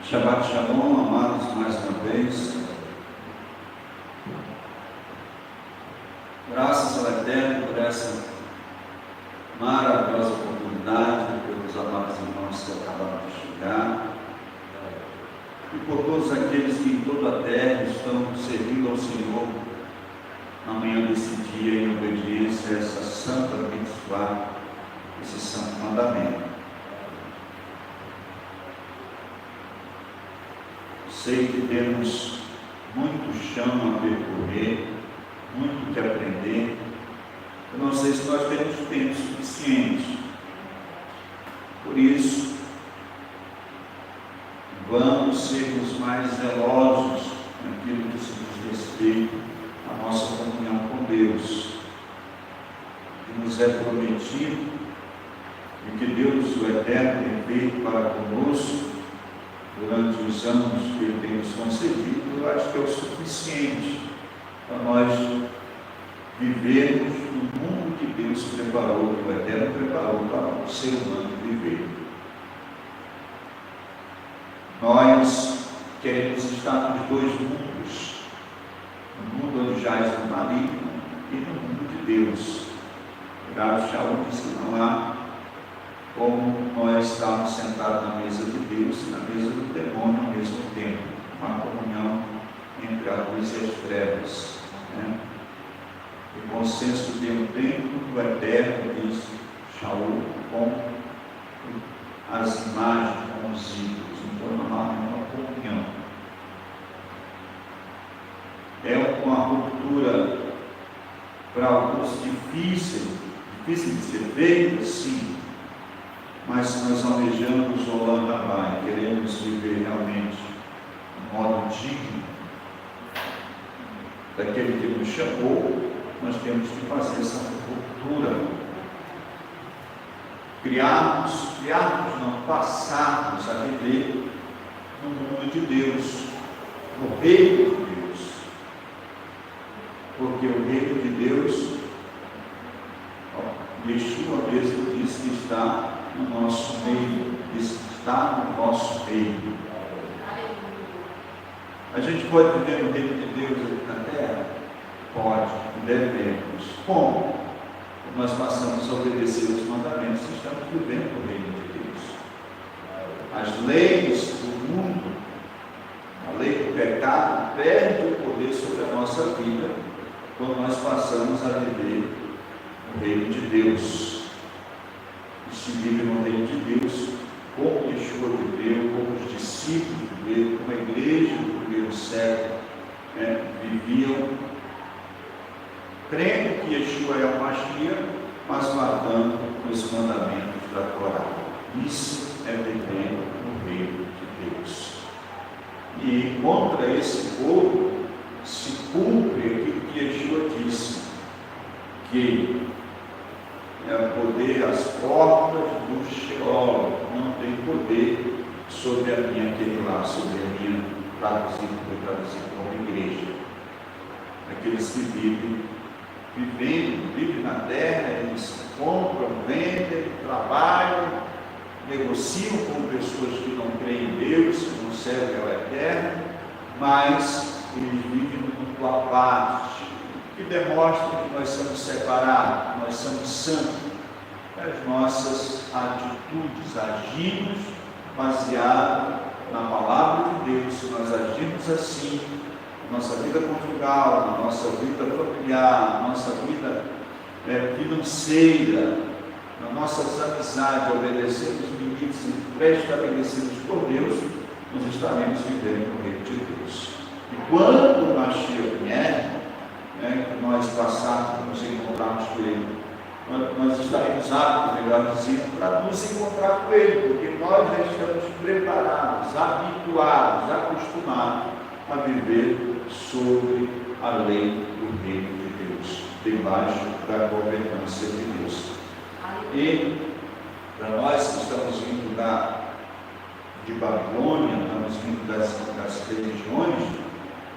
Shabbat Shalom, amados, mais uma vez. Graças ao Eterno por essa maravilhosa oportunidade, pelos amados irmãos que acabaram de chegar, e por todos aqueles que em toda a terra estão servindo ao Senhor na manhã desse dia, em obediência a essa santa mitzvah, esse santo mandamento. Sei que temos muito chão a percorrer, muito que aprender. Eu não sei se nós temos tempo suficiente. Por isso, vamos sermos mais zelosos naquilo que se diz respeito à nossa comunhão com Deus, que nos é prometido e que Deus, o Eterno, tem feito para conosco durante os anos que Ele tem nos concedido. Eu acho que é o suficiente para nós vivermos no mundo que Deus preparou, que o Eterno preparou para o ser humano viver. Nós queremos estar nos dois mundos, no mundo onde jaz o maligno e no mundo de Deus. O Rav Shaul diz que não há como nós estamos sentados na mesa de Deus e na mesa do demônio ao mesmo tempo, uma comunhão entre a luz e as trevas, né? O consenso de um templo do Eterno, diz Shaul, com as imagens, com os ídolos, então não há nenhuma comunhão. É uma ruptura para alguns difícil de ser feita, sim. Mas se nós almejamos Holanda vai, queremos viver realmente de modo digno daquele que nos chamou, nós temos que fazer essa ruptura. Passarmos a viver no mundo de Deus, no reino de Deus. Porque o reino de Deus, Yeshua mesmo disse que está no nosso meio, está no nosso reino. A gente pode viver no reino de Deus aqui na terra? Pode, devemos. Como? Nós passamos a obedecer os mandamentos e estamos vivendo no reino de Deus. As leis do mundo, a lei do pecado, perde o poder sobre a nossa vida quando nós passamos a viver no reino de Deus. Se vive no reino de Deus, como Yeshua viveu, como os discípulos viveram, como a igreja do primeiro século viviam, crendo que Yeshua é o Mashiach, mas guardando os mandamentos da Torá. Isso é viver no reino de Deus. E contra esse povo se cumpre aquilo que Yeshua disse, que poder, as portas do Sheol não tem poder sobre a minha, sobre a minha, traduzido como igreja. Aqueles que vivem na terra, eles compram, vendem, trabalham, negociam com pessoas que não creem em Deus, que não servem ao Eterno, mas eles vivem no mundo à parte, que demonstra que nós somos separados, nós somos santos. As nossas atitudes, agimos baseado na palavra de Deus. Se nós agimos assim, na nossa vida conjugal, na nossa vida familiar, na nossa vida financeira, nas nossas amizades, obedecendo os limites pré-estabelecidos por Deus, nós estaremos vivendo no reino de Deus. E quando o Mashiach vier, que nós passarmos, nos encontrarmos com Ele, nós estaremos aptos, melhor dizendo, para nos encontrar com Ele, porque nós já estamos preparados, habituados, acostumados a viver sobre a lei do reino de Deus, debaixo da governança de Deus. E para nós que estamos vindo de Babilônia, estamos vindo das religiões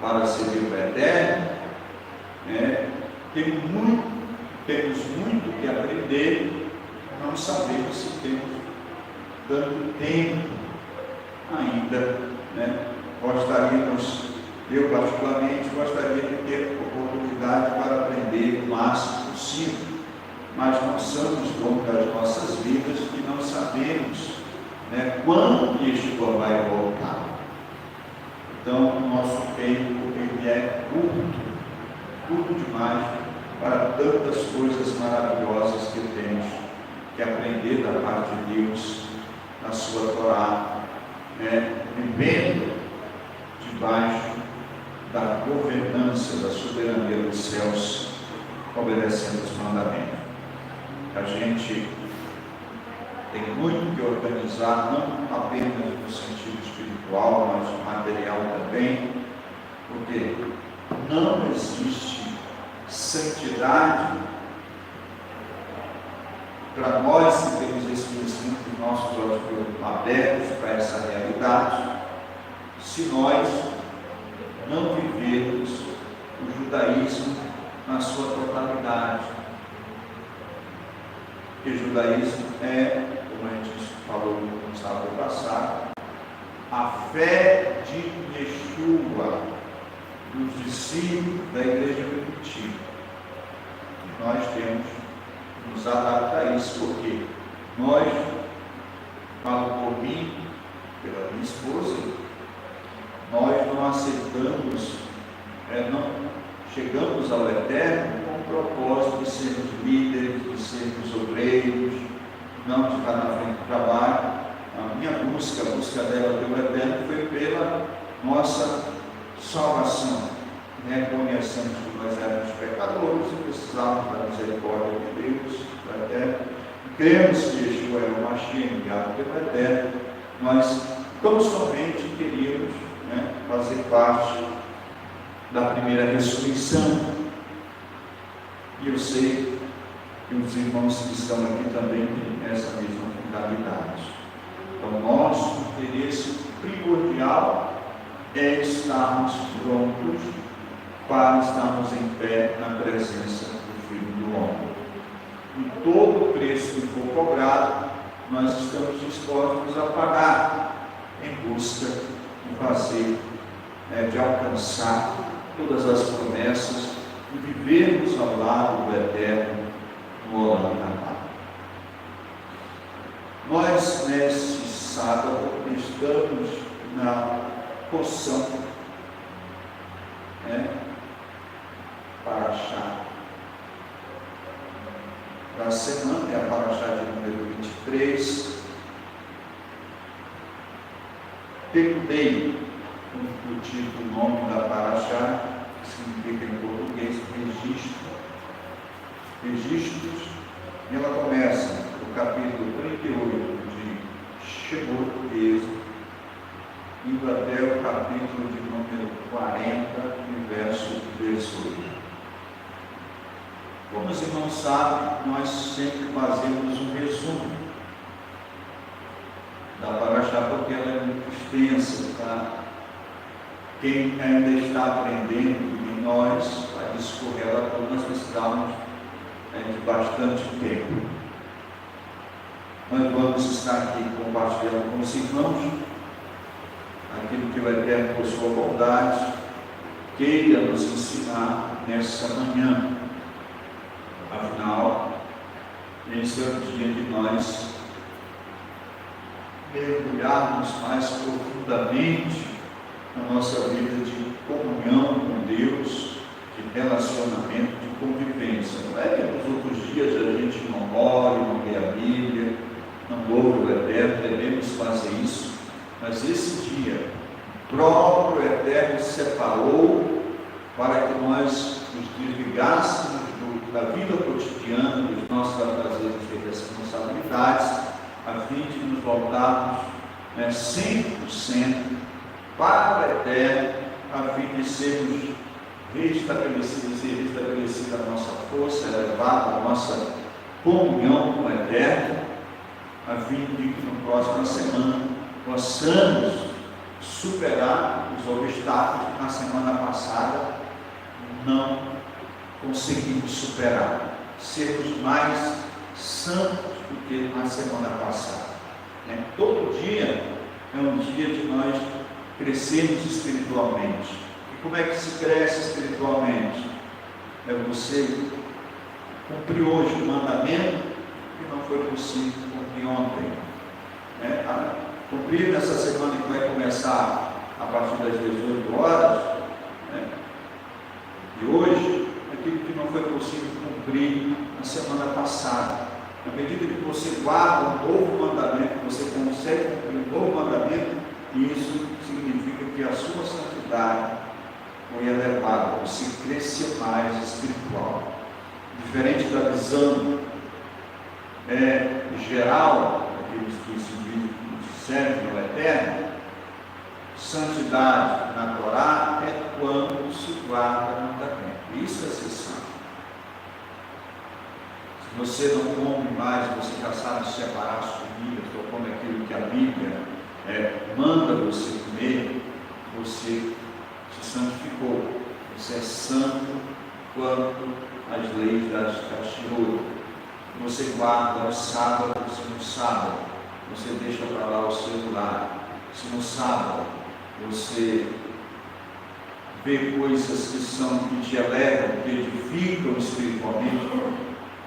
para servir o Eterno, temos muito que aprender, não sabemos se temos tanto tempo ainda, né, eu particularmente gostaria de ter oportunidade para aprender o máximo possível, mas nós somos donos das nossas vidas e não sabemos, né, quando Yeshua vai voltar. Então, o nosso tempo ele é curto demais para tantas coisas maravilhosas que temos que aprender da parte de Deus, na sua Torá, né, vivendo debaixo da governança, da soberania dos céus, obedecendo os mandamentos. A gente tem muito que organizar, não apenas no sentido espiritual, mas no material também, porque não existe santidade para nós que temos esse conhecimento, nossos olhos abertos para essa realidade, se nós não vivermos o judaísmo na sua totalidade. Porque o judaísmo é, como a gente falou no sábado passado, a fé de Yeshua, dos discípulos da igreja primitiva. Nós temos que nos adaptar a isso, porque nós, falo por mim, pela minha esposa, nós não aceitamos, não chegamos ao Eterno com o propósito de sermos líderes, de sermos obreiros, não de ficar na frente do trabalho. A minha busca, a busca dela pelo Eterno foi pela nossa salvação. Reconhecemos que nós éramos pecadores e precisávamos da misericórdia de Deus, do Eterno. Cremos que Yeshua é o Mashiach enviado pelo Eterno. Nós tão somente queríamos, né, fazer parte da primeira ressurreição. E eu sei que os irmãos que estão aqui também têm essa mesma finalidade. Então, nosso interesse primordial é estarmos prontos para estarmos em pé na presença do Filho do Homem. E todo o preço que for cobrado, nós estamos dispostos a pagar em busca de fazer, de alcançar todas as promessas e vivermos ao lado do Eterno no Olam Rabá. Nós, nesse sábado, estamos na porção Paraxá da semana, é a Paraxá de número 23. Pecudei, o título, o nome da Paraxá, que significa em português registro. Registros, e ela começa no capítulo 38 de Shemot, Êxodo, indo até o capítulo de número 40, verso 18. Como os irmãos sabem, nós sempre fazemos um resumo da Paraxá, porque ela é muito extensa, tá? Quem ainda está aprendendo de nós a discorrer ela toda, nós precisamos de bastante tempo. Nós vamos estar aqui compartilhando com os irmãos aquilo que o Eterno, por sua bondade, queira nos ensinar nessa manhã. Afinal, esse é o dia de nós mergulharmos mais profundamente na nossa vida de comunhão com Deus, de relacionamento, de convivência. Não é que nos outros dias a gente não ore, não lê a Bíblia, não louve o Eterno, devemos fazer isso, mas esse dia, o próprio Eterno separou para que nós nos desligássemos da vida cotidiana, dos nossos afazeres e responsabilidades, a fim de nos voltarmos 100% para o Eterno, a fim de sermos restabelecidos e restabelecida a nossa força, elevada a nossa comunhão com o Eterno, a fim de que na próxima semana possamos superar os obstáculos que na semana passada não conseguimos superar, sermos mais santos do que na semana passada. Todo dia é um dia de nós crescermos espiritualmente. E como é que se cresce espiritualmente? É você cumprir hoje o mandamento que não foi possível cumprir ontem. Cumprir nessa semana que vai começar a partir das 18 horas, e hoje, aquilo que não foi possível cumprir na semana passada. À medida que você guarda um novo mandamento, você consegue cumprir um novo mandamento, isso significa que a sua santidade foi elevada, você cresce mais espiritual. Diferente da visão geral, daqueles que se servem no eterno, santidade na Torá é quando se guarda o mandamento. Isso é ser santo. Se você não come mais, você já sabe separar as comidas, ou come aquilo que a Bíblia manda você comer, você se santificou. Você é santo quanto às leis das Shiur. Você guarda o sábado, se no sábado você deixa para lá o celular, se no sábado você vê coisas que te elevam, que edificam espiritualmente,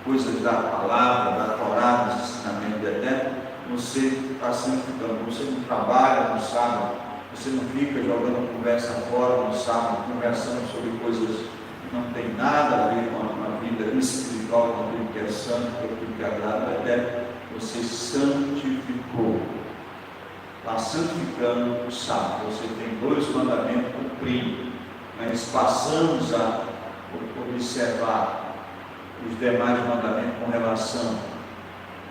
coisas da palavra, da Torá, do ensinamento do eterno, você está santificando. Você não trabalha no sábado, você não fica jogando conversa fora no sábado, conversando sobre coisas que não tem nada a ver com a vida espiritual, com aquilo que é santo, com aquilo que agrada ao eterno. Você santificou. Está santificando o sábado. Você tem 2 mandamentos cumpridos, mas passamos a observar os demais mandamentos com relação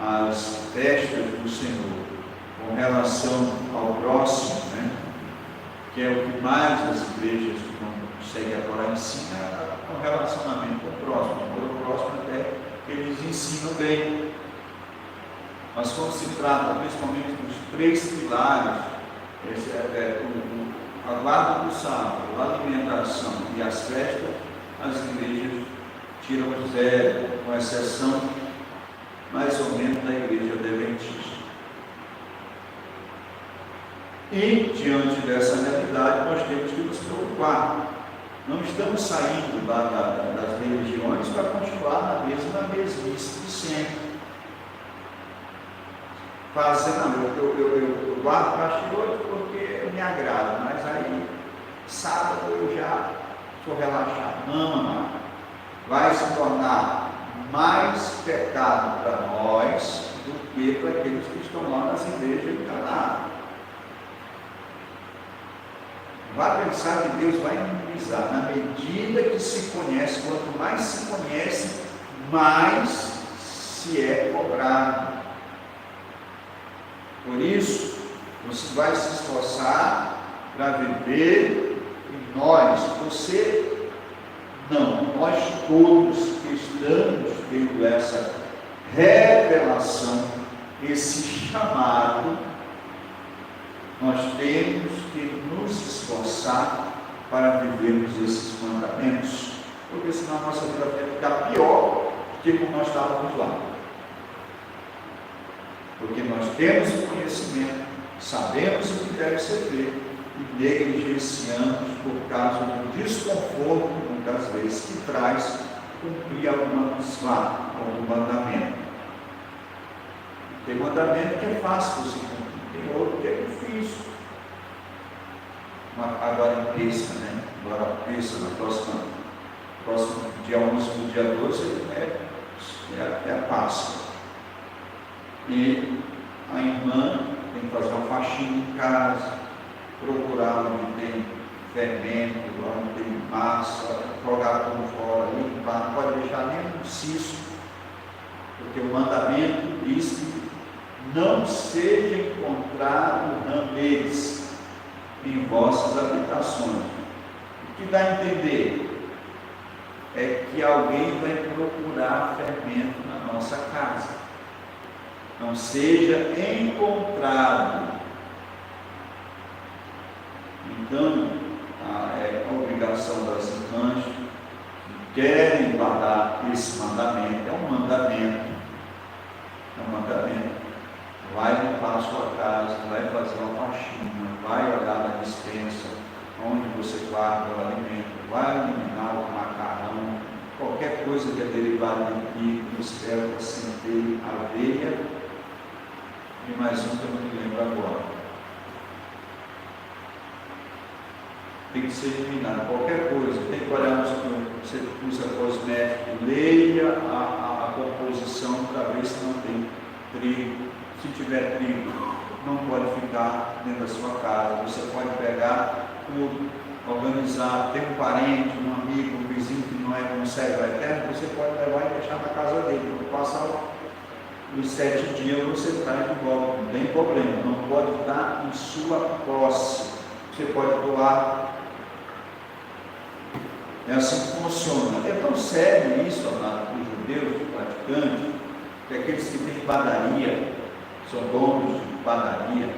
às festas do Senhor, com relação ao próximo, que é o que mais as igrejas que não conseguem agora ensinar, com relacionamento com o próximo. O próximo até eles ensinam bem. Mas quando se trata principalmente dos 3 pilares, a guarda do sábado, a alimentação e as festas, as igrejas tiram o 0, com exceção mais ou menos da igreja adventista. E diante dessa realidade nós temos que nos preocupar. Não estamos saindo das religiões para continuar na mesma mesmice de sempre. Eu guardo castigo porque me agrada, mas aí sábado eu já estou relaxado. Não. Vai se tornar mais pecado para nós do que para aqueles que estão lá nas igrejas enganados. Vai pensar que Deus vai minimizar na medida que se conhece. Quanto mais se conhece, mais se é cobrado. Por isso, você vai se esforçar para viver em nós. Você não, nós todos que estamos tendo essa revelação, esse chamado, nós temos que nos esforçar para vivermos esses mandamentos, porque senão a nossa vida vai ficar pior do que como nós estávamos lá. Porque nós temos o conhecimento, sabemos o que deve ser feito e negligenciamos por causa do desconforto, muitas vezes, que traz cumprir alguns mandamentos. Tem mandamento que é fácil você cumprir, tem outro que é difícil. Agora em Pêssega, Agora Pêssega, no próximo dia 11 para o dia 12 é a Páscoa. E a irmã tem que fazer uma faxina em casa, procurar onde tem fermento, onde tem massa, jogar tudo fora, limpar, não pode deixar nem um cisco, porque o mandamento diz que não seja encontrado rameres em vossas habitações. O que dá a entender é que alguém vai procurar fermento na nossa casa. Não seja encontrado. Então, é a obrigação das irmãs que querem guardar esse mandamento. É um mandamento. vai limpar a sua casa, vai fazer uma faxina, vai olhar na despensa, onde você guarda o alimento, vai eliminar o macarrão, qualquer coisa que é derivada de trigo, espelta, centeio, aveia, e mais um que eu não me lembro agora. Tem que ser eliminado, qualquer coisa, tem que olhar no que você usa cosmético, leia a composição para ver se não tem trigo. Se tiver trigo, não pode ficar dentro da sua casa. Você pode pegar tudo, organizar, ter um parente, um amigo, um vizinho que não é um servo eterno, você pode levar e deixar na casa dele. Quando passar os 7 dias, você traz de volta, não tem problema, não pode estar em sua posse. Você pode doar. É assim que funciona. É tão sério isso, amado, para os judeus, praticantes, que aqueles que têm padaria, são donos de padaria,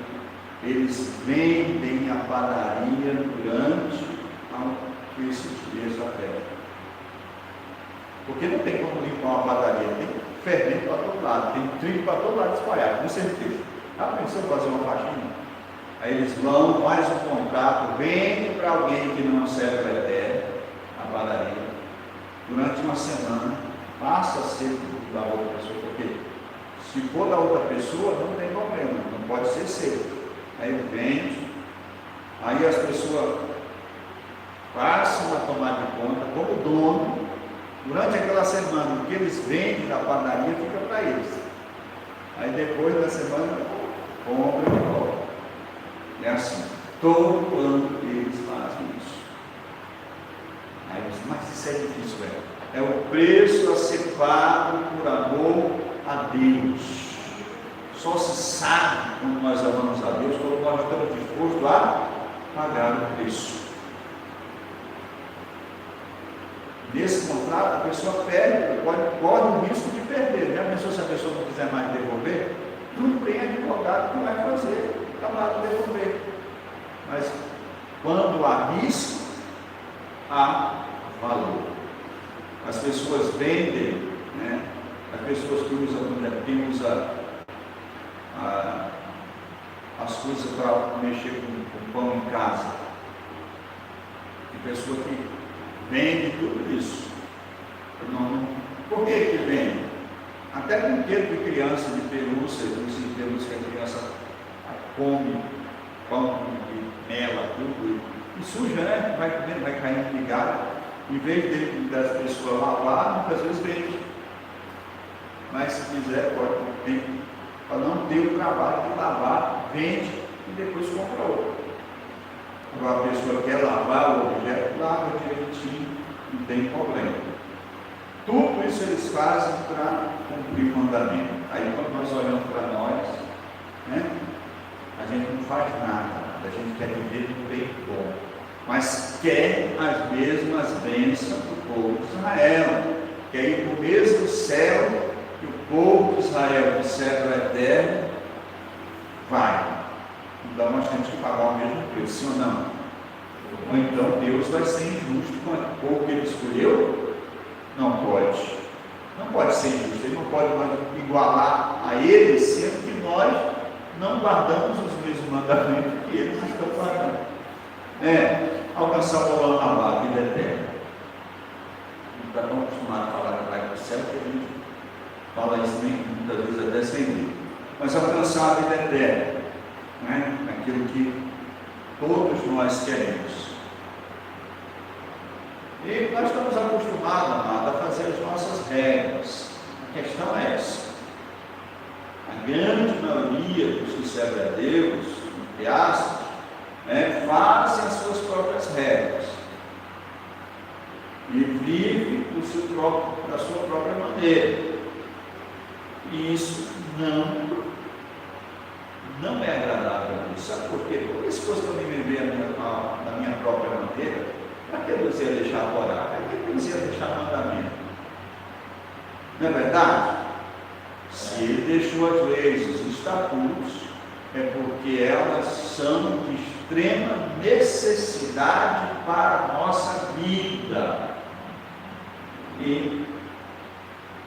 eles vendem a padaria durante esses dias da festa. Porque não tem como limpar uma padaria, tem fermento para todo lado, tem trigo para todo lado espalhado, com certeza. Já pensou em fazer uma faxina? Aí eles vão, faz um contrato, vendem para alguém que não serve a ideia, a padaria, durante uma semana, passa a ser da outra pessoa, porque se for da outra pessoa, não tem problema, não pode ser seu. Aí vende, aí as pessoas passam a tomar de conta como dono, durante aquela semana, o que eles vendem da padaria fica para eles. Aí depois da semana, compra e volta. É assim, todo ano eles fazem isso. Aí eu disse, mas isso é difícil, velho. É o preço a ser pago por amor a Deus. Só se sabe quando nós amamos a Deus, quando nós estamos dispostos a pagar o preço. Nesse contrato, a pessoa perde, corre o risco de perder. Já pensou se a pessoa não quiser mais devolver? Não tem advogado que vai fazer, está lá de devolver. Mas quando há risco, há valor. As pessoas vendem, né? As pessoas que usam as coisas para mexer com pão em casa. Tem pessoa que vende tudo isso. Por que vende? Até brinquedo de criança, de pelúcia, de pelúcia que a criança come, pão de mela, tudo. E suja, né? Vai comendo, vai caindo de galho. Em vez das pessoas lavar, muitas vezes vende. Mas se quiser, pode, para não ter o trabalho de lavar, vende e depois compra outro. Agora a pessoa quer lavar o objeto, lava direitinho, não tem problema. Tudo isso eles fazem para cumprir o mandamento. Aí quando nós olhamos para nós, né, a gente não faz nada, a gente quer viver do bem bom, mas quer as mesmas bênçãos do povo de Israel, quer ir para o mesmo céu que o povo de Israel, que serve o eterno, vai. Então nós temos que pagar o mesmo preço, sim ou não? Ou então Deus vai ser injusto com o povo que ele escolheu? Não pode. Não pode ser injusto. Ele não pode mais igualar a eles, sendo que nós não guardamos os mesmos mandamentos que eles estão guardando. Alcançar o valor na vida eterna. Não está tão acostumado a falar que vai para o céu, que a gente fala isso muitas vezes até sem ler. Mas alcançar a vida eterna, né? Aquilo que todos nós queremos. E nós estamos acostumados, amado, a fazer as nossas regras. A questão é essa. A grande maioria dos que servem a Deus, entre aspas, fazem as suas próprias regras. E vive da sua própria maneira. E isso não é agradável a Deus. Sabe por quê? Porque se fosse para mim viver da minha própria maneira, para que Deus ia deixar orar? Para que Deus ia deixar mandamento? Não é verdade? Se Ele deixou as leis, os estatutos, é porque elas são de extrema necessidade para a nossa vida. E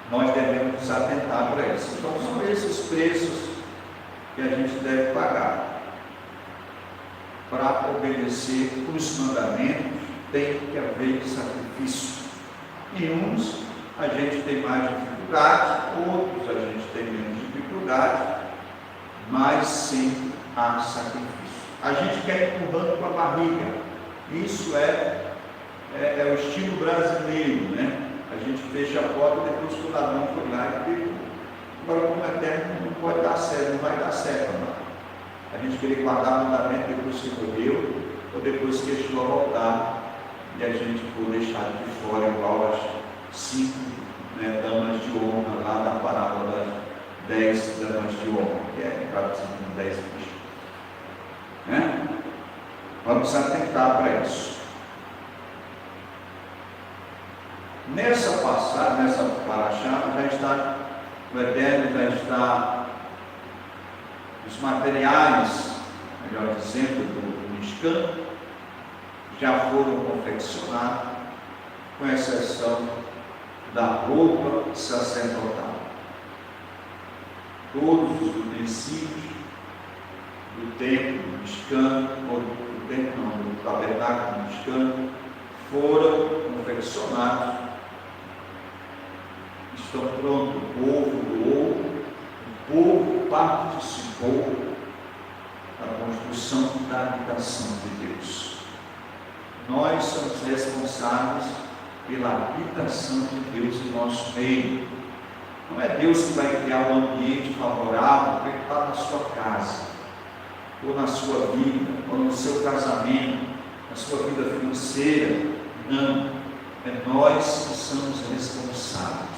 nós devemos nos atentar para isso. Então, são esses preços que a gente deve pagar. Para obedecer os mandamentos, tem que haver sacrifício. Em uns a gente tem mais dificuldade, outros a gente tem menos dificuldade, mas sempre há sacrifício. A gente quer empurrando com a barriga. Isso é o estilo brasileiro, né? A gente fecha a porta depois que o ladrão foi lá e pegou. Agora, como é eterno, não pode dar certo, não vai dar certo, não. A gente querer guardar o mandamento depois que morreu, ou depois que Yeshua voltar, e a gente for deixar de fora, igual as 5 damas de honra lá da parábola das 10 damas de honra, que é traduzido em 10 bichos. Né? Vamos atentar para isso. Nessa passagem, nessa paraxá, já está, o Eterno já está, os materiais, melhor dizendo, do Mishkan, já foram confeccionados, com exceção da roupa sacerdotal. Todos os utensílios do templo do Mishkan, ou do templo não, do tabernáculo do Mishkan, foram confeccionados, estão prontos. O povo doou, o povo participou da construção da habitação de Deus. Nós somos responsáveis pela habitação de Deus em nosso meio. Não é Deus que vai criar um ambiente favorável para estar na sua casa, ou na sua vida, ou no seu casamento, na sua vida financeira. Não, é nós que somos responsáveis.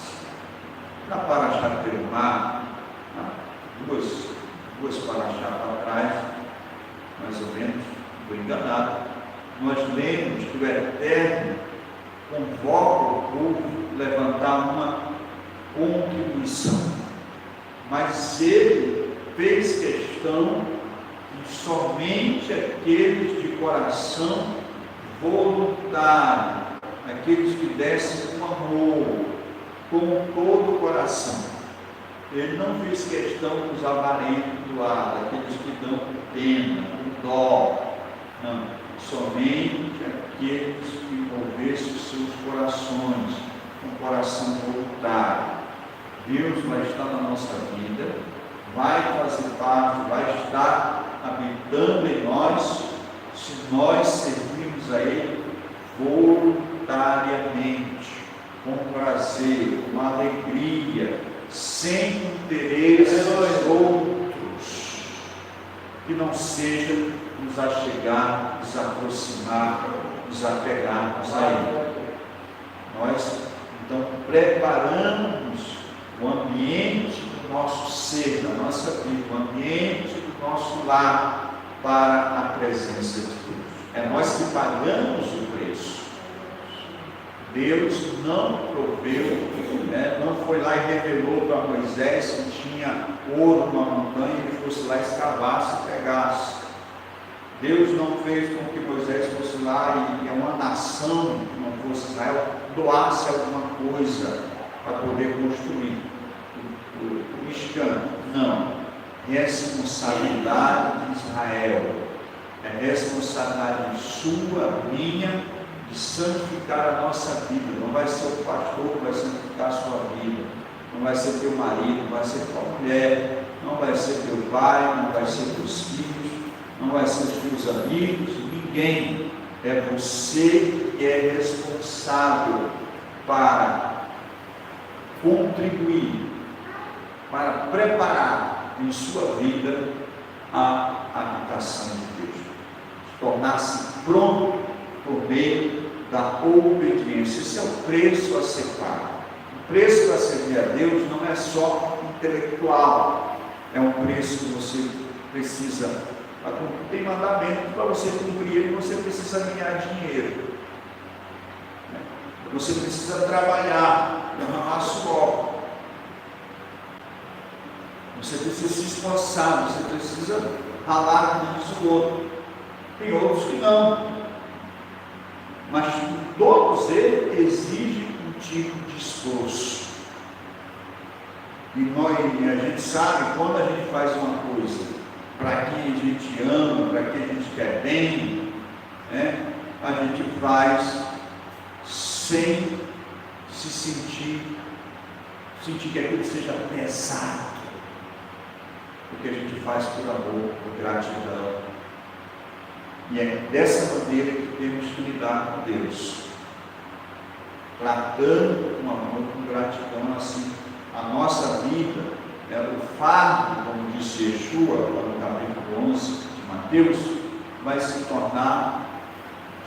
Na paraxá de Terumá, duas paraxá para trás, mais ou menos, estou enganado, nós lemos que o Eterno convoca o povo a levantar uma contribuição, mas ele fez questão de somente aqueles de coração voluntário, aqueles que dessem com amor, com todo o coração. Ele não fez questão dos avarentos doados, aqueles que dão com pena, com dó. Não, somente aqueles que envolvessem os seus corações, com coração voluntário. Deus vai estar na nossa vida, vai fazer parte, vai estar habitando em nós, se nós servirmos a Ele voluntariamente, com prazer, com alegria, sem interesse dos outros, que não seja nos achegar, nos aproximar, nos apegarmos a Ele. Nós, então, preparamos o ambiente do nosso ser, da nossa vida, o ambiente do nosso lar para a presença de Deus. É nós que pagamos o preço. Deus não proveu, não foi lá e revelou para Moisés que tinha ouro numa montanha e ele fosse lá, escavasse e pegasse. Deus não fez com que Moisés fosse lá e uma nação que não fosse Israel doasse alguma coisa para poder construir o Mishkan. Não. Responsabilidade de Israel. É responsabilidade sua, minha, de santificar a nossa vida. Não vai ser o pastor que vai santificar a sua vida, não vai ser teu marido, não vai ser tua mulher, não vai ser teu pai, não vai ser teus filhos, não vai ser teus amigos, ninguém. É você que é responsável para contribuir, para preparar em sua vida a habitação de Deus, tornar-se pronto por meio da obediência. Esse é o preço a ser pago. O preço para servir a Deus não é só intelectual, é um preço que você precisa. Tem mandamento para você cumprir ele, você precisa ganhar dinheiro, você precisa trabalhar, derramar suor, você precisa se esforçar, você precisa ralar como diz o outro. Tem outros que não, mas todos eles exigem um tipo de esforço. E a gente sabe quando a gente faz uma coisa para quem a gente ama, para quem a gente quer bem, né, a gente faz sem se sentir que aquilo seja pesado, porque a gente faz por amor, por gratidão. E é dessa maneira que temos que lidar com Deus, tratando com amor, com gratidão, assim, a nossa vida, o fardo, como disse Yeshua, no capítulo 11 de Mateus, vai se tornar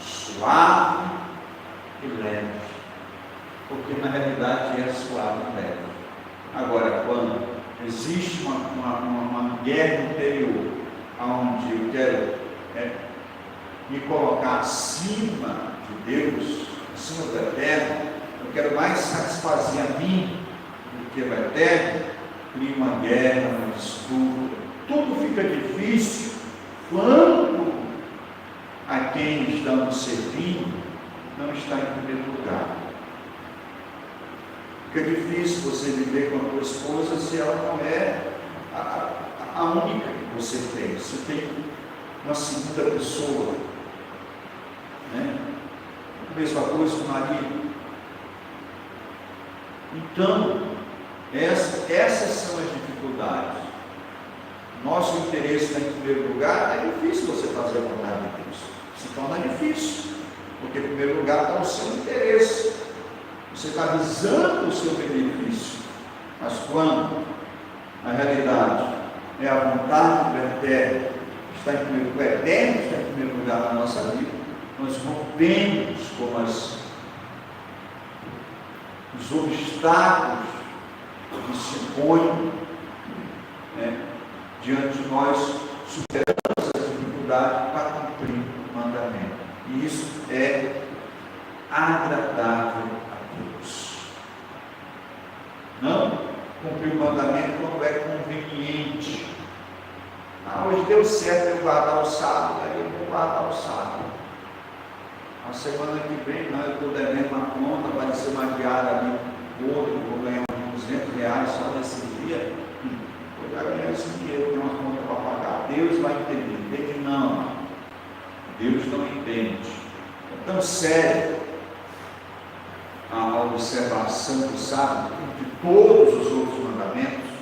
suave e leve, porque na realidade é suave e leve. Agora, quando existe uma guerra interior, onde eu quero me colocar acima de Deus, acima do Eterno, eu quero mais satisfazer a mim do que o Eterno, cria uma guerra, uma disputa, tudo fica difícil quando a quem estamos servindo não está em primeiro lugar. Fica difícil você viver com a tua esposa se ela não é a única que você tem. Você tem uma segunda pessoa, né? A mesma coisa com o marido. Então, essas são as dificuldades. Nosso interesse está em primeiro lugar, é difícil você fazer a vontade de Deus. Se torna difícil, porque em primeiro lugar está o seu interesse. Você está visando o seu benefício. Mas quando, na realidade, é a vontade do Eterno, está em primeiro lugar, o Eterno está em primeiro lugar na nossa vida, nós rompemos com os obstáculos que se põem, né, diante de nós, superamos as dificuldades para cumprir o mandamento. E isso é agradável a Deus. Não cumprir o mandamento quando é conveniente. Hoje deu certo eu guardar o sábado, aí eu vou guardar o sábado. A semana que vem, não, eu estou devendo uma conta, vai ser uma diária ali, vou ganhar uns R$200 só nesse dia. Eu já ganhei esse dinheiro, tem uma conta para pagar. Deus vai entender. Entende? Não. Deus não entende. É tão sério a observação do sábado, de todos os outros mandamentos,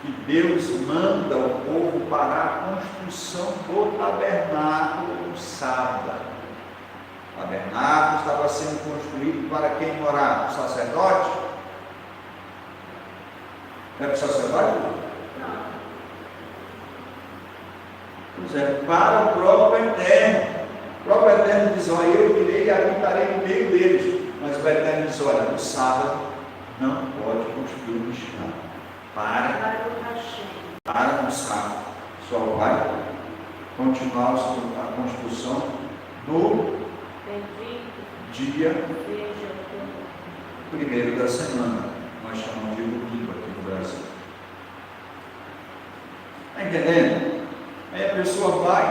que Deus manda o povo parar a construção do tabernáculo no sábado. O tabernáculo estava sendo construído para quem morava? O sacerdote? Não é para o sacerdote? Não. Pois é, para o próprio Eterno. O próprio Eterno diz: olha, eu irei e habitarei no meio deles. Mas o Eterno diz: olha, no sábado não pode construir um escravo. Para no sábado. Só vai continuar a construção no dia primeiro da semana. Nós chamamos de domingo aqui no Brasil. Está entendendo? Aí a pessoa vai,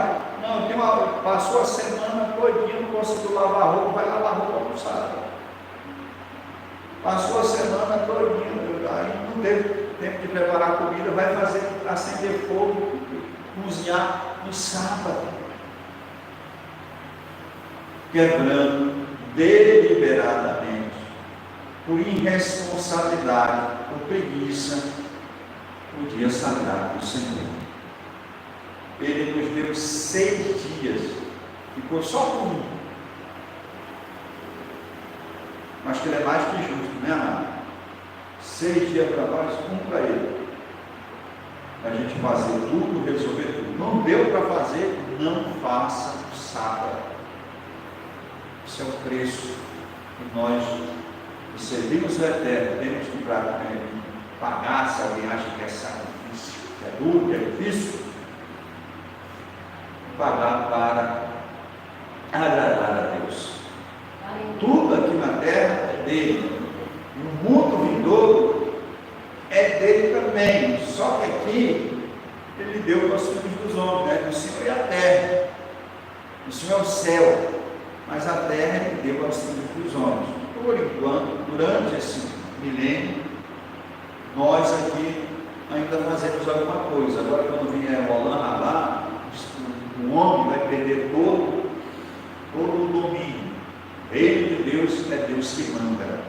passou a semana todinha, não conseguiu lavar roupa, vai lavar roupa no sábado. Passou a semana todinha, aí não teve tempo de preparar comida, vai acender fogo, cozinhar no sábado. Quebrando deliberadamente, por irresponsabilidade, por preguiça, o dia sagrado do Senhor. Ele nos deu 6 dias, ficou só com um. Mas que ele é mais que justo, né, amado? 6 dias para nós, um para ele. A gente fazer tudo, resolver tudo. Não deu para fazer, não faça no sábado. Esse é o preço que nós, que servimos o Eterno, temos que pagar. Se alguém acha que é sacrifício, que é duro, que é difícil, pagar para agradar a Deus. Tudo aqui na terra é dele. E o mundo vindouro é dele também. Só que aqui ele deu para os filhos dos homens, né? O Senhor é a terra, o Senhor é o céu, mas a terra ele deu para os filhos dos homens. Por enquanto, durante esse milênio, nós aqui ainda fazemos alguma coisa. Agora, quando vier o Olana lá, o homem vai perder todo o domínio. O reino de Deus é Deus que manda.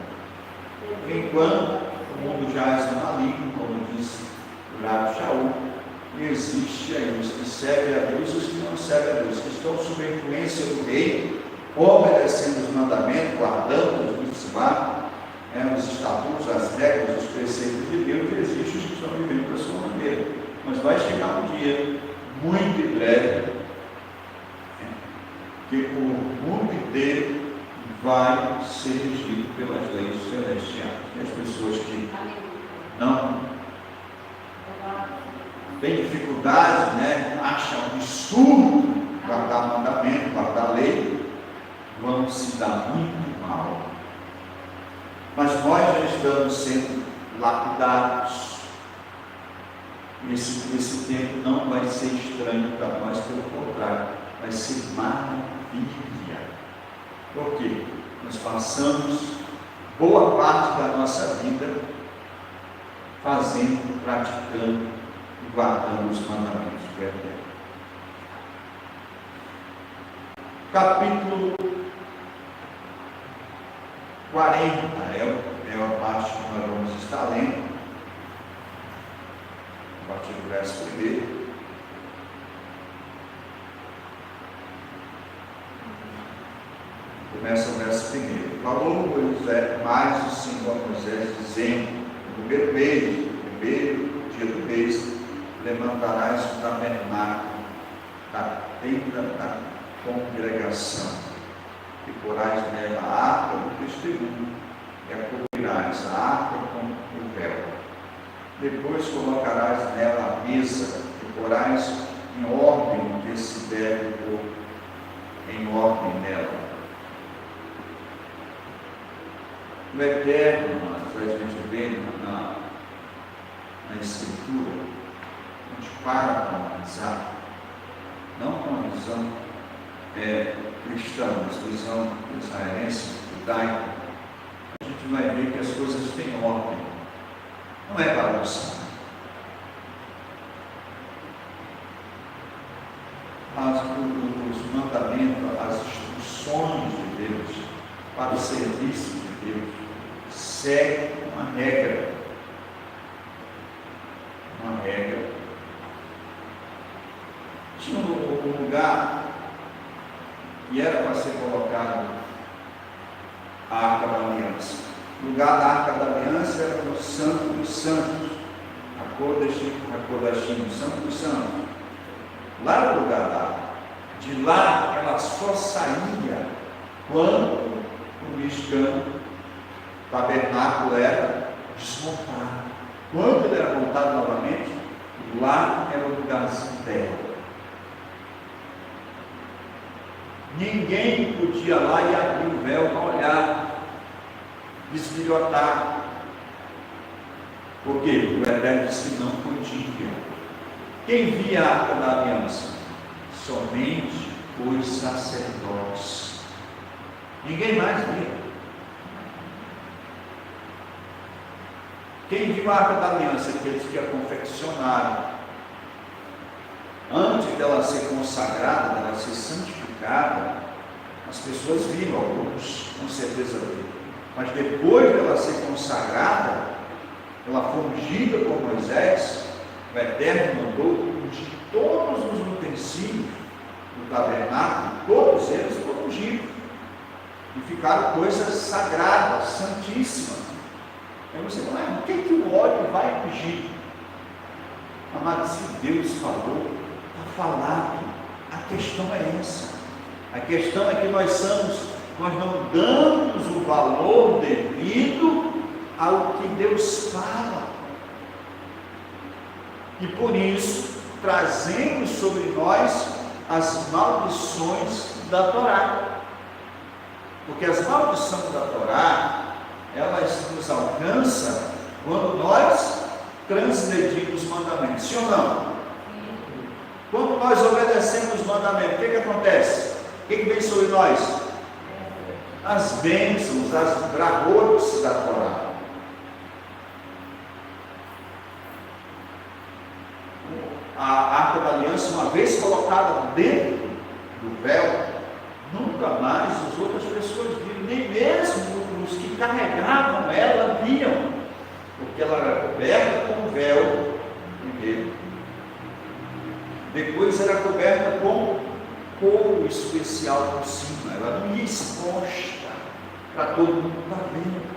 Enquanto o mundo jaz no maligno, como disse o Rabi Shaul, existe aí os que servem a Deus e os que não servem a Deus, que estão sob a influência do rei, obedecendo os mandamentos, guardando os mitzvah, os estatutos, as regras, os preceitos de Deus. E existe os que estão vivendo da sua maneira. Mas vai chegar um dia, muito em breve, que o mundo inteiro vai ser regido pelas leis celestiais. E as pessoas que não têm dificuldade, acham absurdo guardar mandamento, guardar lei, vão se dar muito mal. Mas nós já estamos sendo lapidados. Esse tempo não vai ser estranho para nós, pelo contrário, vai ser maravilha. Por quê? Nós passamos boa parte da nossa vida fazendo, praticando e guardando os mandamentos do Eterno. Capítulo 40 é a parte que nós vamos estar lendo, a partir do verso 1. Começa o verso 1. Falou Moisés, mais o Senhor Moisés, dizendo: no primeiro dia do mês, levantarás o tabernáculo da tenda da congregação, e porás nela a arca do testemunho, e a cobrirás a arca com o véu. Depois colocarás nela a mesa, e porás em ordem o que se deve pôr em ordem nela. O Eterno, a gente vê na Escritura, a gente para analisar, não com uma visão cristã, mas visão israelense, judaica, a gente vai ver que as coisas têm ordem, não é bagunça. Os mandamentos, as instruções de Deus para o serviço de Deus segue uma regra. Uma regra. Tinha um lugar que era para ser colocado a Arca da Aliança. O lugar da Arca da Aliança era no Santo dos Santos, a Kodashim, o Santo dos Santos. Lá era o lugar da Arca. De lá ela só saía quando o Mishkan, o tabernáculo, era desmontado. Quando ele era montado novamente, lá era o lugarzinho dela. Ninguém podia lá e abrir o véu para olhar, bisbilhotar. Por quê? O Eterno disse que não podia. Quem via a Arca da Aliança? Somente os sacerdotes. Ninguém mais via. Quem viu a Arca da Aliança? Aqueles que a confeccionaram. Antes dela ser consagrada, dela ser santificada, as pessoas viram, alguns com certeza viram. Mas depois dela ser consagrada, ela foi ungida por Moisés, o Eterno mandou ungir todos os utensílios do tabernáculo, todos eles foram ungidos. E ficaram coisas sagradas, santíssimas. Aí você fala, o que o óleo vai ungir? Amado, se Deus falou, está falado. A questão é essa. A questão é que nós não damos o valor devido ao que Deus fala. E por isso, trazemos sobre nós as maldições da Torá. Porque as maldições da Torá, elas nos alcançam quando nós transgredimos os mandamentos. Sim ou não? Quando nós obedecemos os mandamentos, o que acontece? O que vem sobre nós? As bênçãos, as bravos da Torá. aliança, uma vez colocada dentro do véu, nunca mais as outras pessoas viam, nem mesmo os que carregavam ela viam, porque ela era coberta com o véu primeiro, depois era coberta com couro especial por cima, ela não ia exposta para todo mundo estar vendo.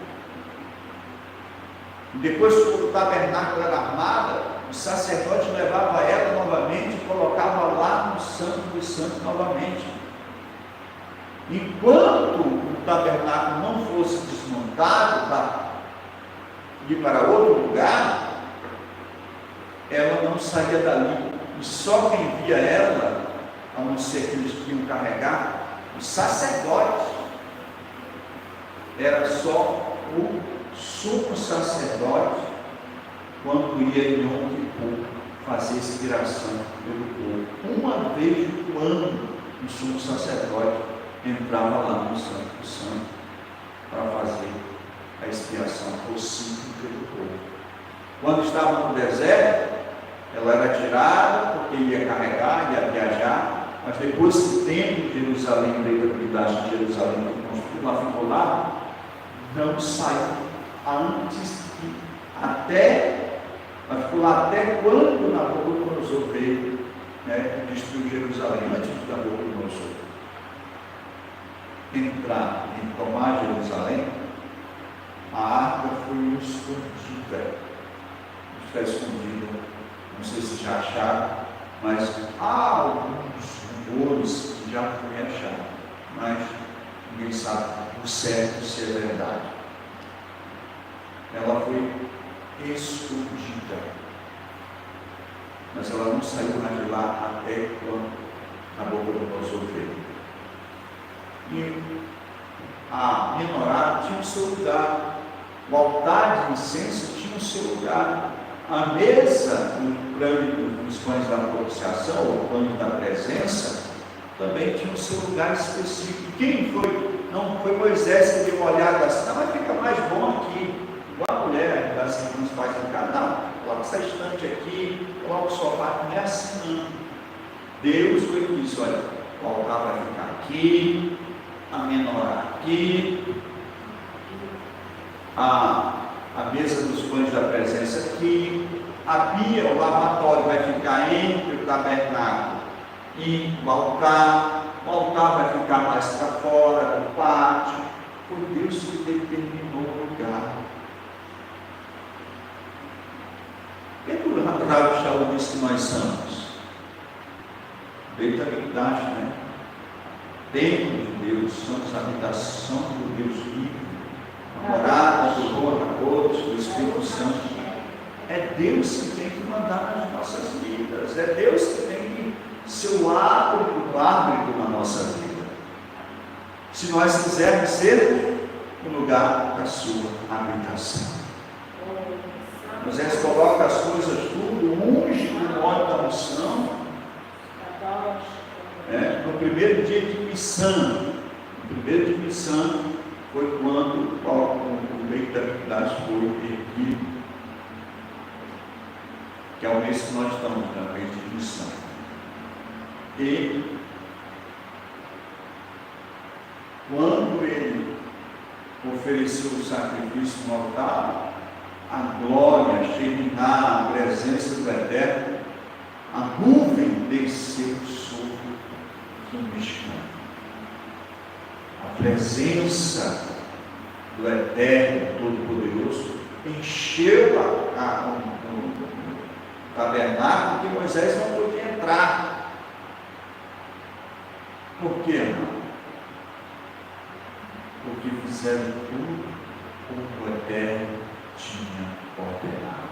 E depois que o tabernáculo era armado, o sacerdote levava ela novamente e colocava lá no Santo dos Santos novamente. Enquanto o tabernáculo não fosse desmontado para ir para outro lugar, ela não saía dali. E só quem via ela, a não ser que eles iam carregar, os sacerdotes, era só o sumo sacerdote, quando ia em Yom Kippur fazer expiração pelo povo. Uma vez no ano, o sumo sacerdote entrava lá no Santo do Santo para fazer a expiação por si e pelo povo. Quando estava no deserto, ela era tirada porque ia carregar, ia viajar, mas depois que o templo de Jerusalém, a habilidade de Jerusalém foi construído, ela ficou lá, não saiu antes que ela ficou lá até quando Nabucodonosor veio, e destruiu Jerusalém, antes de Nabucodonosor entrar e tomar Jerusalém. A arca foi escondida, está escondida, não sei se já acharam, mas há alguns rumores que já foi achado, mas ninguém sabe o certo se é verdade. Ela foi escondida, mas ela não saiu mais de lá até quando Nabucodonosor veio. E a menorá tinha o seu lugar, o altar de incenso tinha o seu lugar, a mesa do plano dos pães da propiciação, ou plano da presença, também tinha o seu lugar específico. Quem foi? Não foi Moisés que deu uma olhada assim, mas fica mais bom aqui, igual a mulher das que nos faz em casa. Não, coloca essa estante aqui, coloca o sofá, não é assim não. Deus foi que disse, olha, o altar vai ficar aqui, a menorá aqui, a mesa dos pães da presença aqui, a pia, o lavatório vai ficar entre o tabernáculo e o altar vai ficar mais para fora do pátio. Foi Deus que determinou o lugar. E por Rav Shaul diz que nós somos Beit HaMikdash, né? Templo de Deus, somos a habitação do Deus vivo, a morada do Ruach, do Espírito Santo. É Deus que tem que mandar nas nossas vidas, é Deus que tem que ser o árbitro na nossa vida. Se nós quisermos ser o lugar da sua habitação. Moisés coloca as coisas tudo, unge o óleo da unção. No primeiro dia de Nissan, foi quando o Beit HaMikdash foi erguido, que é o mês que nós estamos, no mês de Nissan. E quando ele ofereceu o sacrifício no altar, a glória, a presença do Eterno, a nuvem desceu sobre o Mishkan. A presença do Eterno Todo-Poderoso encheu o tabernáculo que Moisés não podia entrar. Por quê, irmão? Porque fizeram tudo como o Eterno tinha ordenado.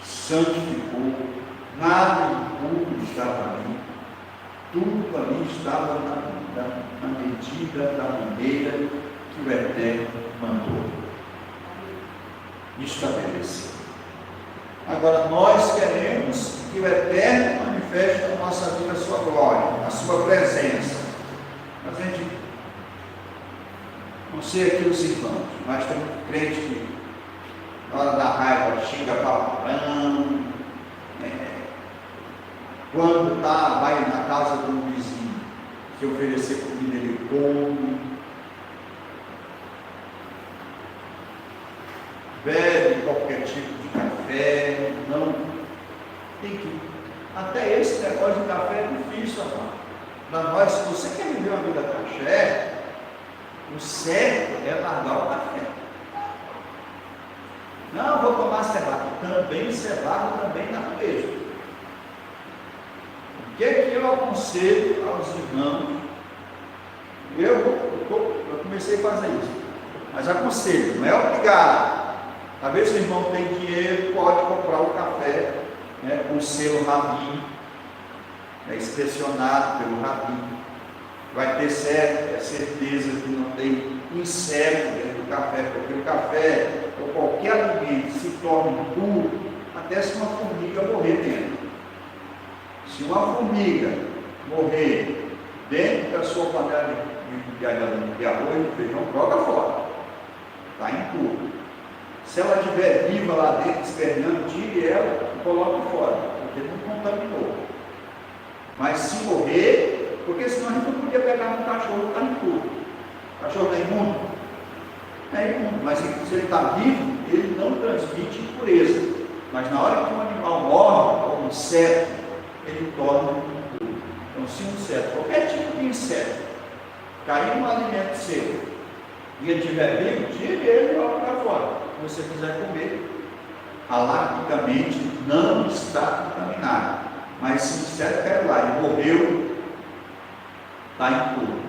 Santificou, nada impuro estava ali, tudo ali estava na medida, da maneira que o Eterno mandou estabelecer. Agora nós queremos que o Eterno manifeste na nossa vida a sua glória, a sua presença. Mas a gente, não sei aqui os irmãos, mas tem um crente que na hora da raiva xinga palavrão, quando vai na casa de um vizinho, que oferecer comida ele come, bebe qualquer tipo de café, não tem que. Até esse negócio de café é difícil, amado. Para nós, se você quer viver uma vida caché, o certo é largar o café. Não, vou tomar cevada. Também cevada, também na mesmo. O que é que eu aconselho aos irmãos? Eu comecei a fazer isso, mas aconselho, não é obrigado. Talvez se o irmão tem dinheiro, pode comprar o café, né, com o selo Rabim, inspecionado pelo Rabim. Vai ter certeza que não tem inseto dentro do café, porque o café ou qualquer alimento se torna puro até se uma formiga morrer dentro. Se uma formiga morrer dentro da sua panela de arroz e feijão, joga fora, está impuro. Se ela estiver viva lá dentro, esperneando, tire ela e coloque fora, porque não contaminou. Mas se morrer, porque senão a gente não podia pegar um cachorro que está impuro. O cachorro está imundo? É imundo, mas se ele está vivo, ele não transmite impureza. Mas na hora que um animal morre, ou um inseto, ele torna impuro. Então, se um inseto, qualquer tipo de inseto, cair no alimento seco e ele estiver vivo, tire ele e coloque para fora. Se você quiser comer, halacticamente não está contaminado. Mas se o inseto caiu lá e morreu, está impuro.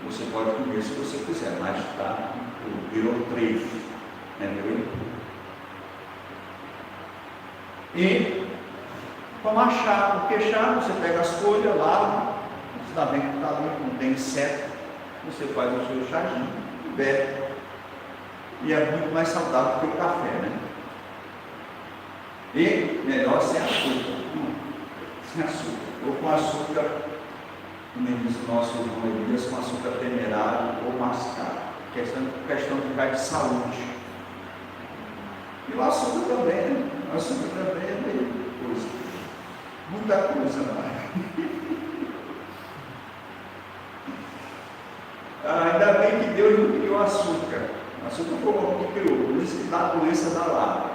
Você pode comer se você quiser, mas está impuro. Virou trecho. Virou impuro. E tomar chá, porque chá você pega as folhas, lava, você está vendo que está ali, não tem inseto, você faz o seu chazinho e bebe. E é muito mais saudável que o café, né? E melhor sem açúcar. Sem açúcar. Ou com açúcar, como diz o nosso irmão Elias, com açúcar temerário ou mascaro. Questão de saúde. E o açúcar também, né? O açúcar também é meio coisa. Muita coisa mais. Ainda bem que Deus não criou açúcar. O açúcar foi o homem que criou, por isso que dá a doença da lábia.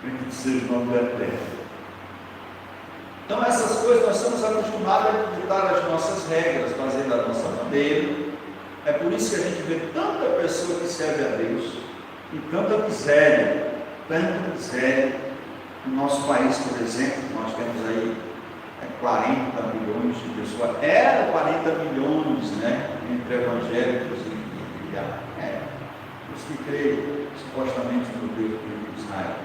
Bendito seja o nome do Eterno. Então, essas coisas nós estamos acostumados a ditar as nossas regras, fazer da nossa maneira. É por isso que a gente vê tanta pessoa que serve a Deus e tanta miséria no nosso país, por exemplo. Nós temos aí 40 milhões de pessoas, era 40 milhões, né, entre evangélicos e os que creem supostamente no Deus de Israel.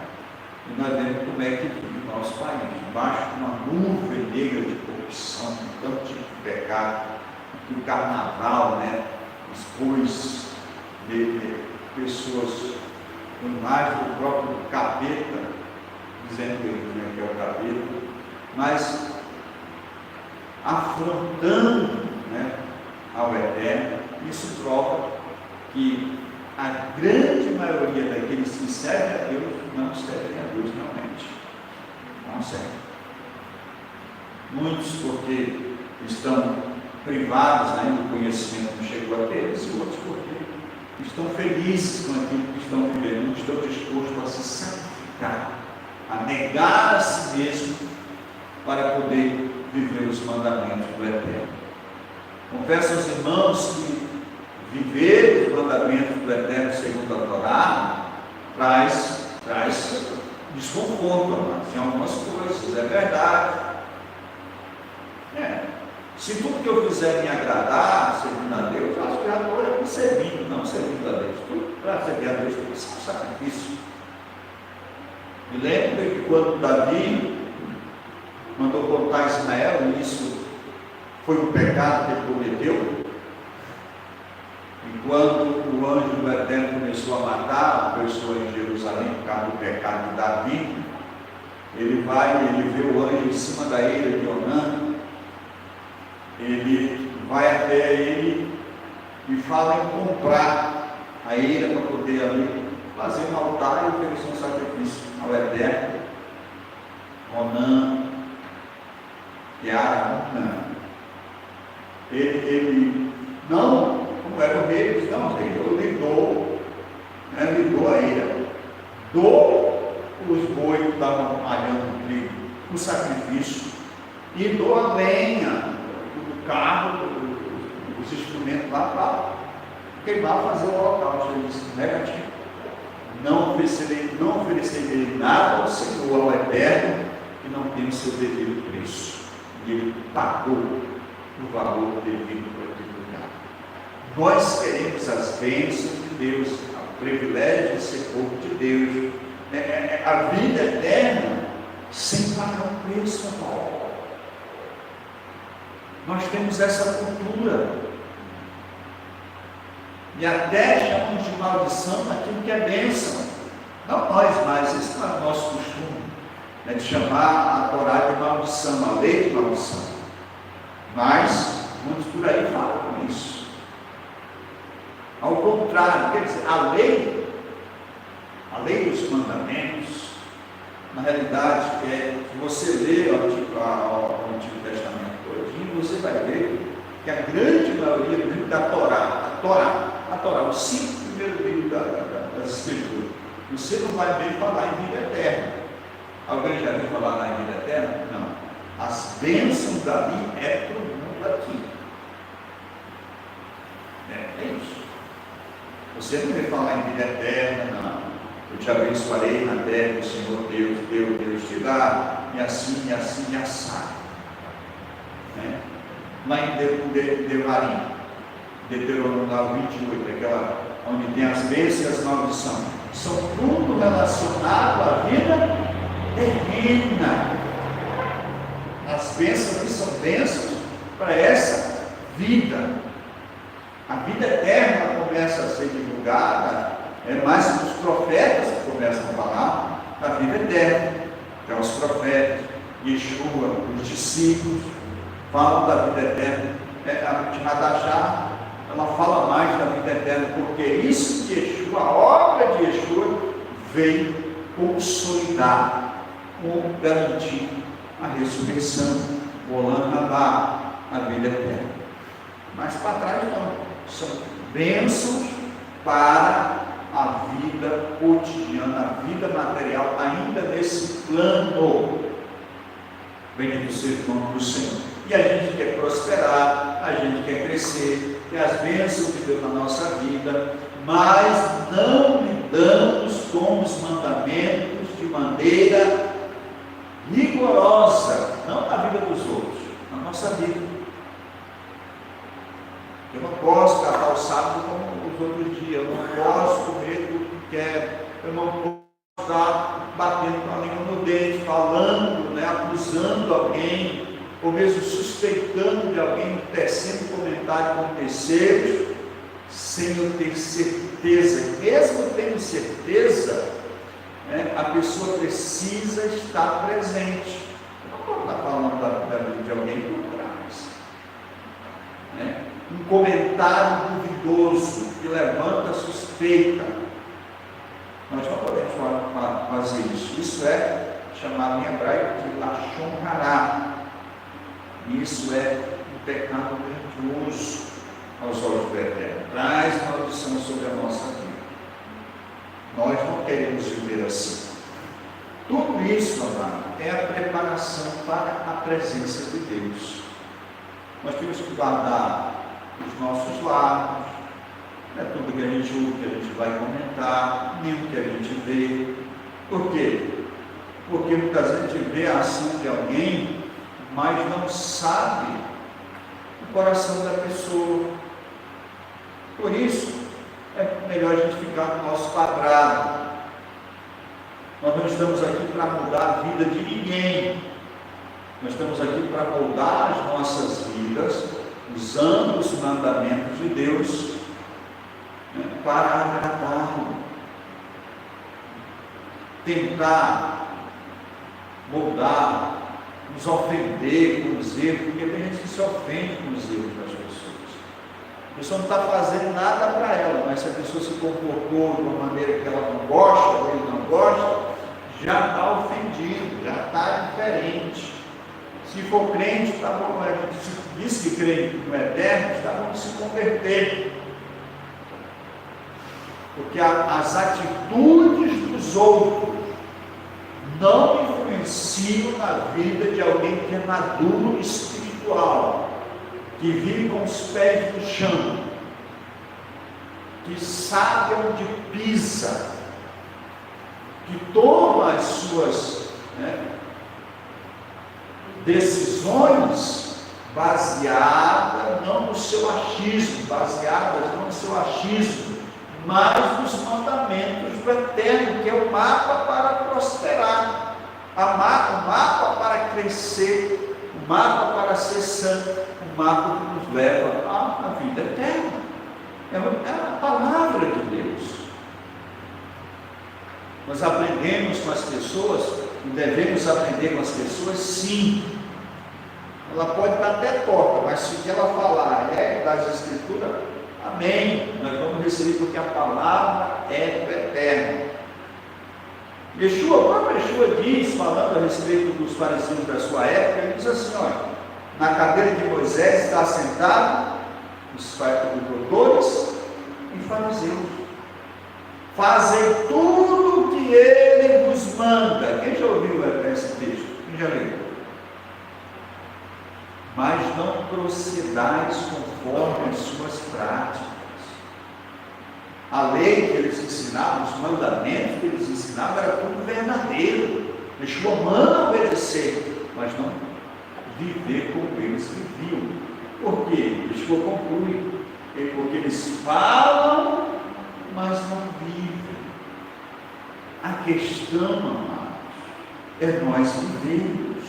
E nós vemos como é que vive o nosso país, debaixo de uma nuvem negra de corrupção, de tanto tipo de pecado, que o carnaval, né, expôs de pessoas com imagem do próprio capeta, dizendo que é o capeta, mas afrontando, né, ao Eterno. Isso prova que a grande maioria daqueles que servem a Deus não servem a Deus realmente. Não servem. Muitos porque estão privados ainda do conhecimento que chegou a eles, e outros porque estão felizes com aquilo que estão vivendo, não estão dispostos a se santificar, a negar a si mesmo para poder viver os mandamentos do Eterno. Confesso aos irmãos que viver os mandamentos do Eterno segundo a Torá traz desconforto, mas em algumas coisas, é verdade. Se tudo que eu fizer me agradar, servindo a Deus, eu acho que agora é me servindo, não servindo a Deus. Tudo para servir a Deus tem que ser um sacrifício. Me lembro que quando Davi mandou cortar Israel, e isso foi um pecado que ele cometeu, e quando o anjo do Eterno começou a matar a pessoa em Jerusalém por causa do pecado de Davi, ele vê o anjo em cima da ilha de Onã, ele vai até ele e fala em comprar a ilha para poder ali fazer um altar e oferecer um sacrifício ao Eterno. Onã, que era Onã, ele não, como era o rei, ele disse: não, eu lhe dou, lhe dou a ira, dou os bois que estavam malhando o trigo, o sacrifício, e dou a lenha, o carro, os instrumentos lá para queimar, fazer o holocausto. Ele disse: negativo, não oferecerei nada ao Senhor, ao Eterno, que não tem o seu devido preço. E ele pagou o valor devido para aquele lugar. Nós queremos as bênçãos de Deus, o privilégio de ser povo de Deus, a vida eterna, sem pagar um preço, amor. Nós temos essa cultura, e até chamamos de maldição aquilo que é bênção. Não nós, mas esse não é o nosso costume, de chamar a Torá de maldição, a lei de maldição. Mas muitos por aí falam com isso. Ao contrário, quer dizer, a lei dos mandamentos, na realidade, se você lê o Antigo Testamento todinho, você vai ver que a grande maioria do livro da Torá, os 5 primeiros livros das Escrituras, você não vai ver falar em vida eterna. Alguém já viu falar na vida eterna? Não. As bênçãos dali é para o mundo aqui. É isso. Você não vê falar em vida eterna, não. Eu te abençoarei na terra, o Senhor Deus te dá, e assim, e assado. Lá em Devarim, Deuteronômio 28, aquela onde tem as bênçãos e as maldições, são tudo relacionado à vida terrena. As bênçãos aqui são bênçãos para essa vida. A vida eterna começa a ser divulgada, mais os profetas que começam a falar da vida eterna. Então os profetas, Yeshua, os discípulos falam da vida eterna. A Radachá, ela fala mais da vida eterna, porque isso que Yeshua, a obra de Yeshua, veio consolidar, garantir a ressurreição, o Olam Rabá, a vida eterna. Mas para trás não, são bênçãos para a vida cotidiana, a vida material, ainda nesse plano. Bendito seja o nome do Senhor. E a gente quer prosperar, a gente quer crescer, ter as bênçãos de Deus na nossa vida, mas não lidamos com os mandamentos de maneira rigorosa, não na vida dos outros, na nossa vida. Eu não posso catar o sábado como os outros dias, eu não posso comer tudo que quero, eu não posso estar batendo com a língua no dente, falando, acusando alguém, ou mesmo suspeitando de alguém, tecendo comentário com terceiros, sem eu ter certeza. Mesmo tendo certeza, a pessoa precisa estar presente. Eu não posso estar falando da vida de alguém por trás. Um comentário duvidoso que levanta suspeita. Nós não podemos fazer isso. Isso é chamado em hebraico de Lashon Hará. Isso é um pecado grandioso aos olhos do Eterno. Traz maldição sobre a nossa vida. Nós não queremos viver assim. Tudo isso, amado, é a preparação para a presença de Deus. Nós temos que guardar os nossos lábios, não é tudo que a gente ouve, que a gente vai comentar, nem o que a gente vê. Por quê? Porque muitas vezes a gente vê a ação de alguém, mas não sabe o coração da pessoa. Por isso, é melhor a gente ficar no nosso quadrado. Nós não estamos aqui para mudar a vida de ninguém. Nós estamos aqui para moldar as nossas vidas, usando os mandamentos de Deus, para agradá-lo. Tentar moldar, nos ofender com os erros, porque tem gente que se ofende com os erros das pessoas. pessoa não está fazendo nada para ela, mas se a pessoa se comportou de uma maneira que ela não gosta, ou ele não gosta, já está ofendido, já está diferente. Se for crente, está bom, a gente diz que crente no eterno, está bom se converter. Porque as atitudes dos outros não influenciam na vida de alguém que é maduro espiritual, que vive com os pés no chão, que sabe onde pisa, que toma as suas decisões baseadas não no seu achismo, mas nos mandamentos do Eterno, que é o mapa para prosperar, o mapa para crescer, o mapa para ser santo, o mapa que nos leva à vida eterna. É a palavra de Deus. Nós aprendemos com as pessoas, e devemos aprender com as pessoas, sim. Ela pode estar até torta, mas se o que ela falar é das Escrituras, amém. Nós vamos receber, porque a palavra é do Eterno. O próprio Yeshua diz, falando a respeito dos fariseus da sua época, ele diz assim: olha, na cadeira de Moisés está sentado os doutores e fariseus. Fazem tudo o que ele vos manda. Quem já ouviu esse texto? Quem já leu? Mas não procedais conforme as suas práticas. A lei que eles ensinavam, os mandamentos que eles ensinavam, era tudo verdadeiro. Yeshua manda obedecer, mas não viver como eles viviam. Por quê? Yeshua conclui, porque eles falam, mas não vivem. A questão, amados, é nós vivermos.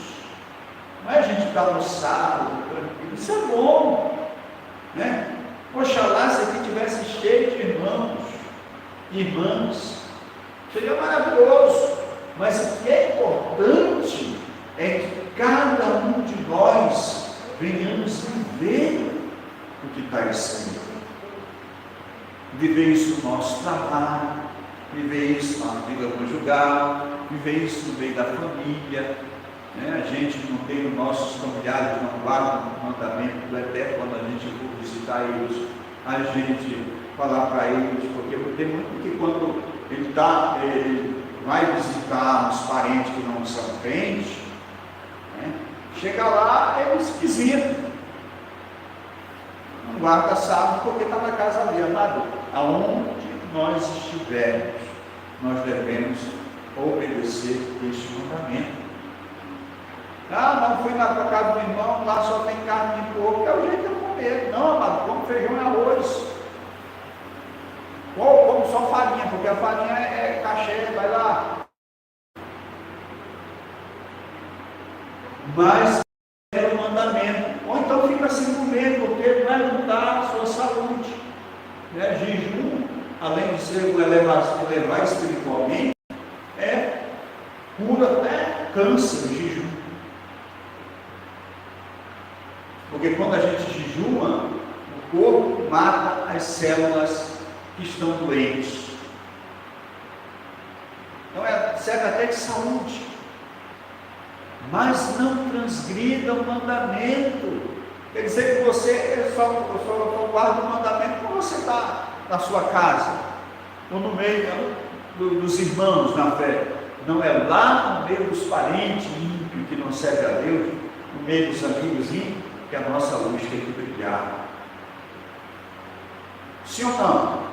Não é a gente estar no sábado, tranquilo, isso é bom, né? Oxalá se aqui tivesse cheio de irmãs, seria maravilhoso. Mas o que é importante é que cada um de nós venhamos viver o que está escrito. Viver isso no nosso trabalho, viver isso na vida conjugal, viver isso no meio da família. A gente não tem os nossos familiares, não guarda o mandamento do Eterno quando a gente for visitar eles, a gente falar para eles, porque tem muito que quando ele vai visitar os parentes que não são crentes, chega lá, é esquisito, não guarda sábado porque está na casa ali, amado. Aonde nós estivermos, nós devemos obedecer este mandamento. Não fui na casa do irmão, lá só tem carne de porco, é o jeito de comer. Não, amado, como feijão e arroz. Ou como só farinha, porque a farinha é cachê, vai lá. Mas é o mandamento. Ou então fica sem comer, porque vai mudar a sua saúde. Jejum, além de ser um elevar espiritualmente, cura até câncer, o jejum. Porque quando a gente jejuma, o corpo mata as células que estão doentes. Então serve até de saúde. Mas não transgrida o mandamento. Quer dizer que você só guarda o mandamento quando você está na sua casa, ou no meio dos irmãos na fé. Não é lá no meio dos parentes ímpios que não servem a Deus, no meio dos amigos ímpios, que a nossa luz tem que brilhar. Sim ou não?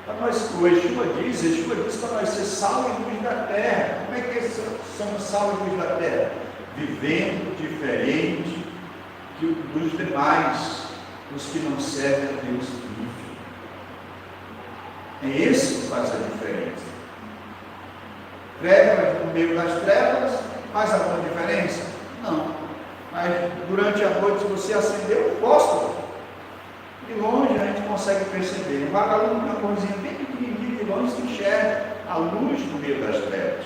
Para nós, o Yeshua diz para nós ser sal e luz da terra. Como é que somos sal e luz da terra? Vivendo diferente dos demais, dos que não servem a Deus vivo. É esse que faz a diferença. Trevas no meio das trevas, faz alguma diferença? Não. Mas durante a noite, se você acender o fósforo, de longe a gente consegue perceber. Um vagalume, uma coisinha bem pequenininha, de longe se enxerga a luz no meio das trevas.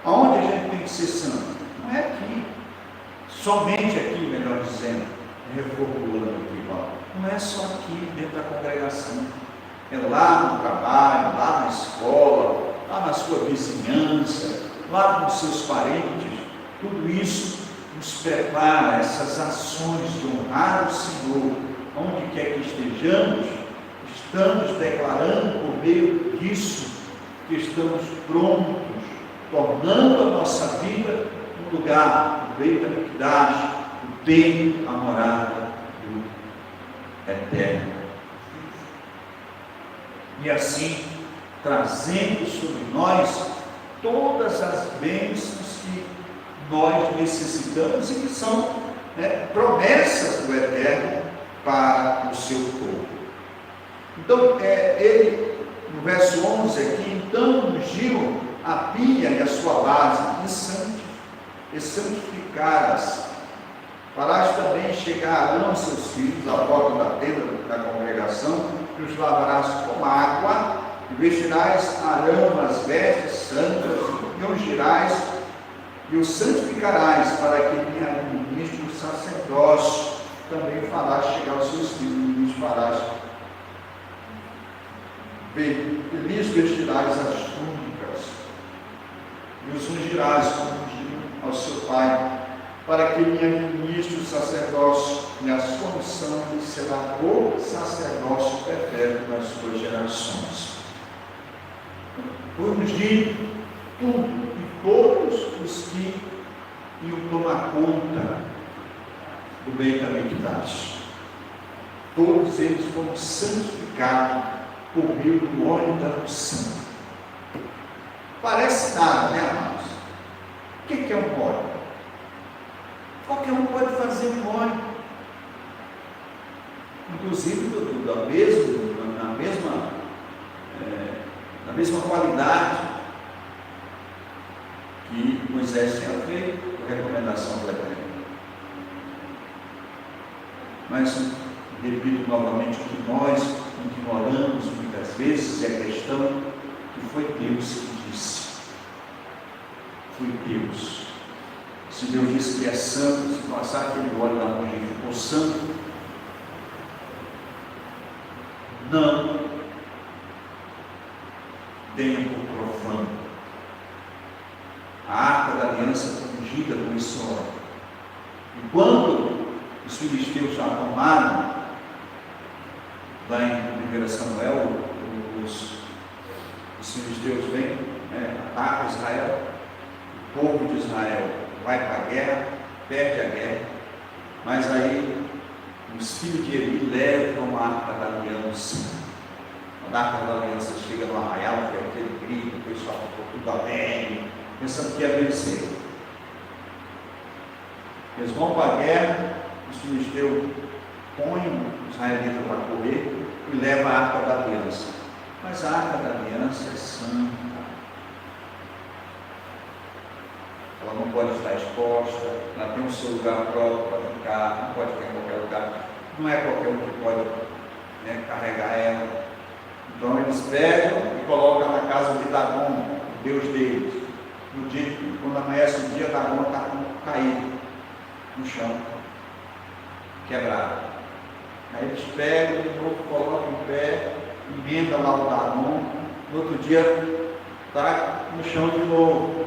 Aonde a gente tem que ser santo? Não é aqui. Somente aqui, melhor dizendo. reformulando aqui, não é só aqui dentro da congregação, é lá no trabalho, lá na escola, lá na sua vizinhança, lá com os seus parentes. Tudo isso nos prepara, essas ações de honrar o Senhor, onde quer que estejamos, estamos declarando por meio disso que estamos prontos, tornando a nossa vida um lugar, o Beit HaMikdash, o templo, a morada do Eterno. E assim, trazendo sobre nós todas as bênçãos que nós necessitamos e que são promessas do Eterno para o seu povo. Então, ele, no verso 11 aqui, então ungiu a pia e a sua base, e santificaras. Farás também chegar Arão, seus filhos, à porta da tenda da congregação, e os lavarás com água, e vestirás Arão as vestes santas, e ungirás, e o santificarás, para que lhe administre o sacerdócio. Também farás chegar os seus filhos, e os farás, e lhes vestirás as túnicas, e os ungirás como ungiu ao seu pai, para que lhe administre o sacerdócio, e a sua unção lhe será o sacerdócio perpétuo nas suas gerações. Foi ungido tudo e todos os que iam tomar conta do Beit HaMikdash. Todos eles foram santificados por meio do óleo da unção. Parece nada, né, amados? O que é um óleo? Qualquer um pode fazer um óleo. Inclusive na mesma qualidade que Moisés tinha feito, por recomendação do Eterno. Mas, repito novamente, o que nós ignoramos muitas vezes é a questão que foi Deus que disse. Foi Deus. Se Deus disse que é santo, se passar aquele óleo na mão e ficou santo, não tenha por profano. A arca da aliança foi ungida com esse óleo. E quando os filisteus já tomaram, lá em 1 Samuel, os filisteus vêm, atacam Israel, o povo de Israel vai para a guerra, perde a guerra, mas aí os filhos de Eli levam a arca da aliança. Quando a arca da aliança chega no arraial, que é aquele grito, o pessoal ficou tudo alegre, pensando que ia vencer. Eles vão para a guerra, os filisteus põem os israelitas para correr e levam a arca da aliança. Mas a arca da aliança é santa. Ela não pode estar exposta, ela tem o seu lugar próprio para ficar, não pode ficar em qualquer lugar. Não é qualquer um que pode carregar ela. Então eles pegam e colocam na casa de Dagon, o Deus deles. No dia, quando amanhece o dia, Dagon está caído no chão, quebrado. Aí eles pegam de novo, colocam em pé, emendam lá o Dagon, no outro dia está no chão de novo,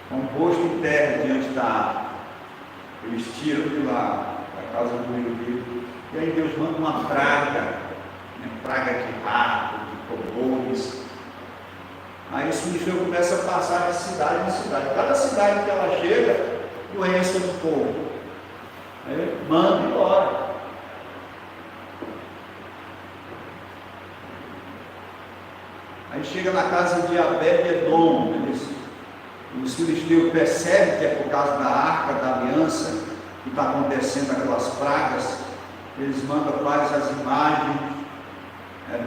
com o rosto em terra diante da arca. Eles tiram de lá, da casa do inimigo, e aí Deus manda uma praga de rato, de cobores. Aí o filisteus começa a passar de cidade em cidade. Cada cidade que ela chega, doença do povo. Aí ele manda embora. Aí chega na casa de Obed-Edom. Os filisteus percebem que é por causa da arca da aliança que está acontecendo aquelas pragas. Eles mandam quais as imagens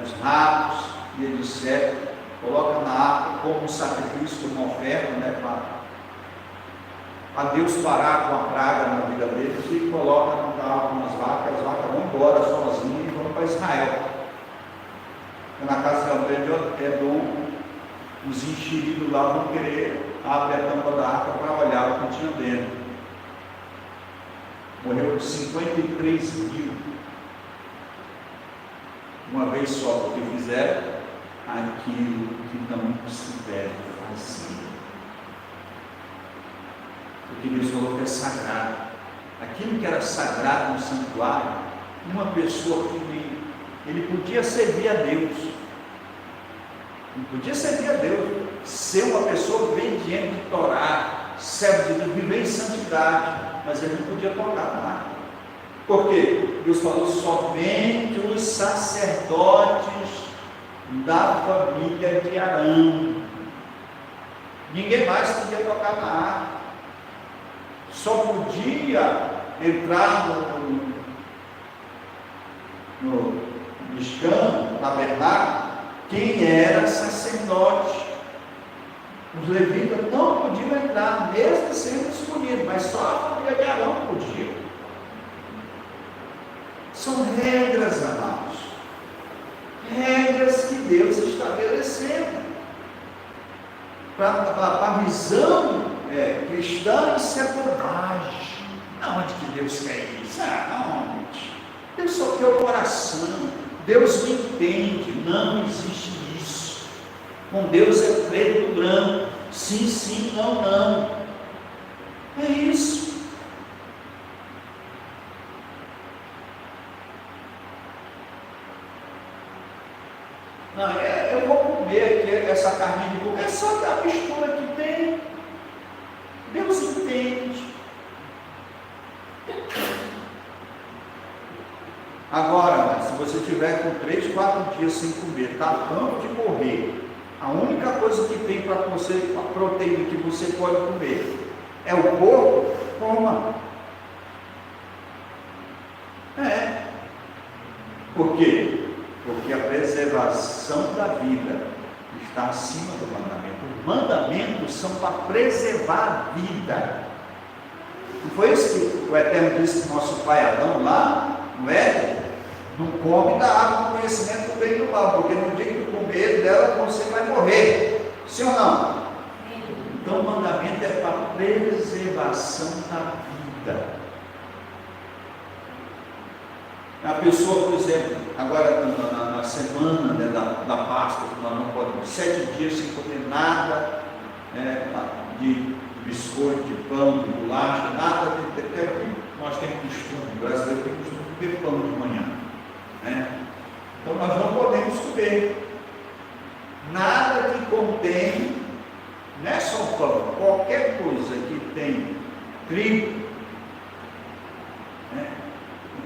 dos ratos, e eles servem, colocam na arca como um sacrifício, como uma oferta, para Deus parar com a praga na vida deles, e coloca no carro com as vacas vão embora sozinhas e vão para Israel. Na casa de Obed-Edom, os enxeridos lá vão querer abrir a tampa da arca para olhar o que tinha dentro. Morreu 53 mil. Uma vez só, porque fizeram aquilo que não se deve fazer. Porque Deus falou que é sagrado. Aquilo que era sagrado no santuário, uma pessoa que ele podia servir a Deus. Ele podia servir a Deus. Ser uma pessoa obediente de Torá, servo de Deus, viver em santidade, mas ele não podia tocar nada. Por quê? Deus falou somente os sacerdotes da família de Arão. Ninguém mais podia tocar na arca. Só podia entrar no escândalo, no tabernáculo, quem era sacerdote. Os levitas não podiam entrar, mesmo sendo escolhidos, mas só a família de Arão podia. São regras, amados. Regras que Deus estabeleceu. Para a visão cristã, isso é bobagem. Aonde que Deus quer isso? Aonde? Deus só quer o coração. Deus me entende. Não existe isso. Com Deus é preto e branco. Sim, sim, não, não. É isso. Não, eu vou comer aqui essa carne de boi. É só a mistura que tem. Deus entende. Agora, se você tiver com 3, 4 dias sem comer, está a ponto de morrer, a única coisa que tem para você, a proteína que você pode comer, é o porco, coma. Por quê? Porque a preservação da vida está acima do mandamento. Os mandamentos são para preservar a vida. Não foi isso que o Eterno disse que nosso pai Adão lá, no Éden? Não come da árvore do conhecimento do bem e do mal, porque no dia que tu comer dela você vai morrer. Sim ou não? Então o mandamento é para a preservação da vida. A pessoa, por exemplo, agora na semana da Páscoa, nós não podemos, 7 dias sem comer nada, de biscoito, de pão, de bolacha, nada, nós temos costume, o brasileiro tem costume de comer pão de manhã. Então nós não podemos comer nada que contém, não é só pão, qualquer coisa que tem trigo,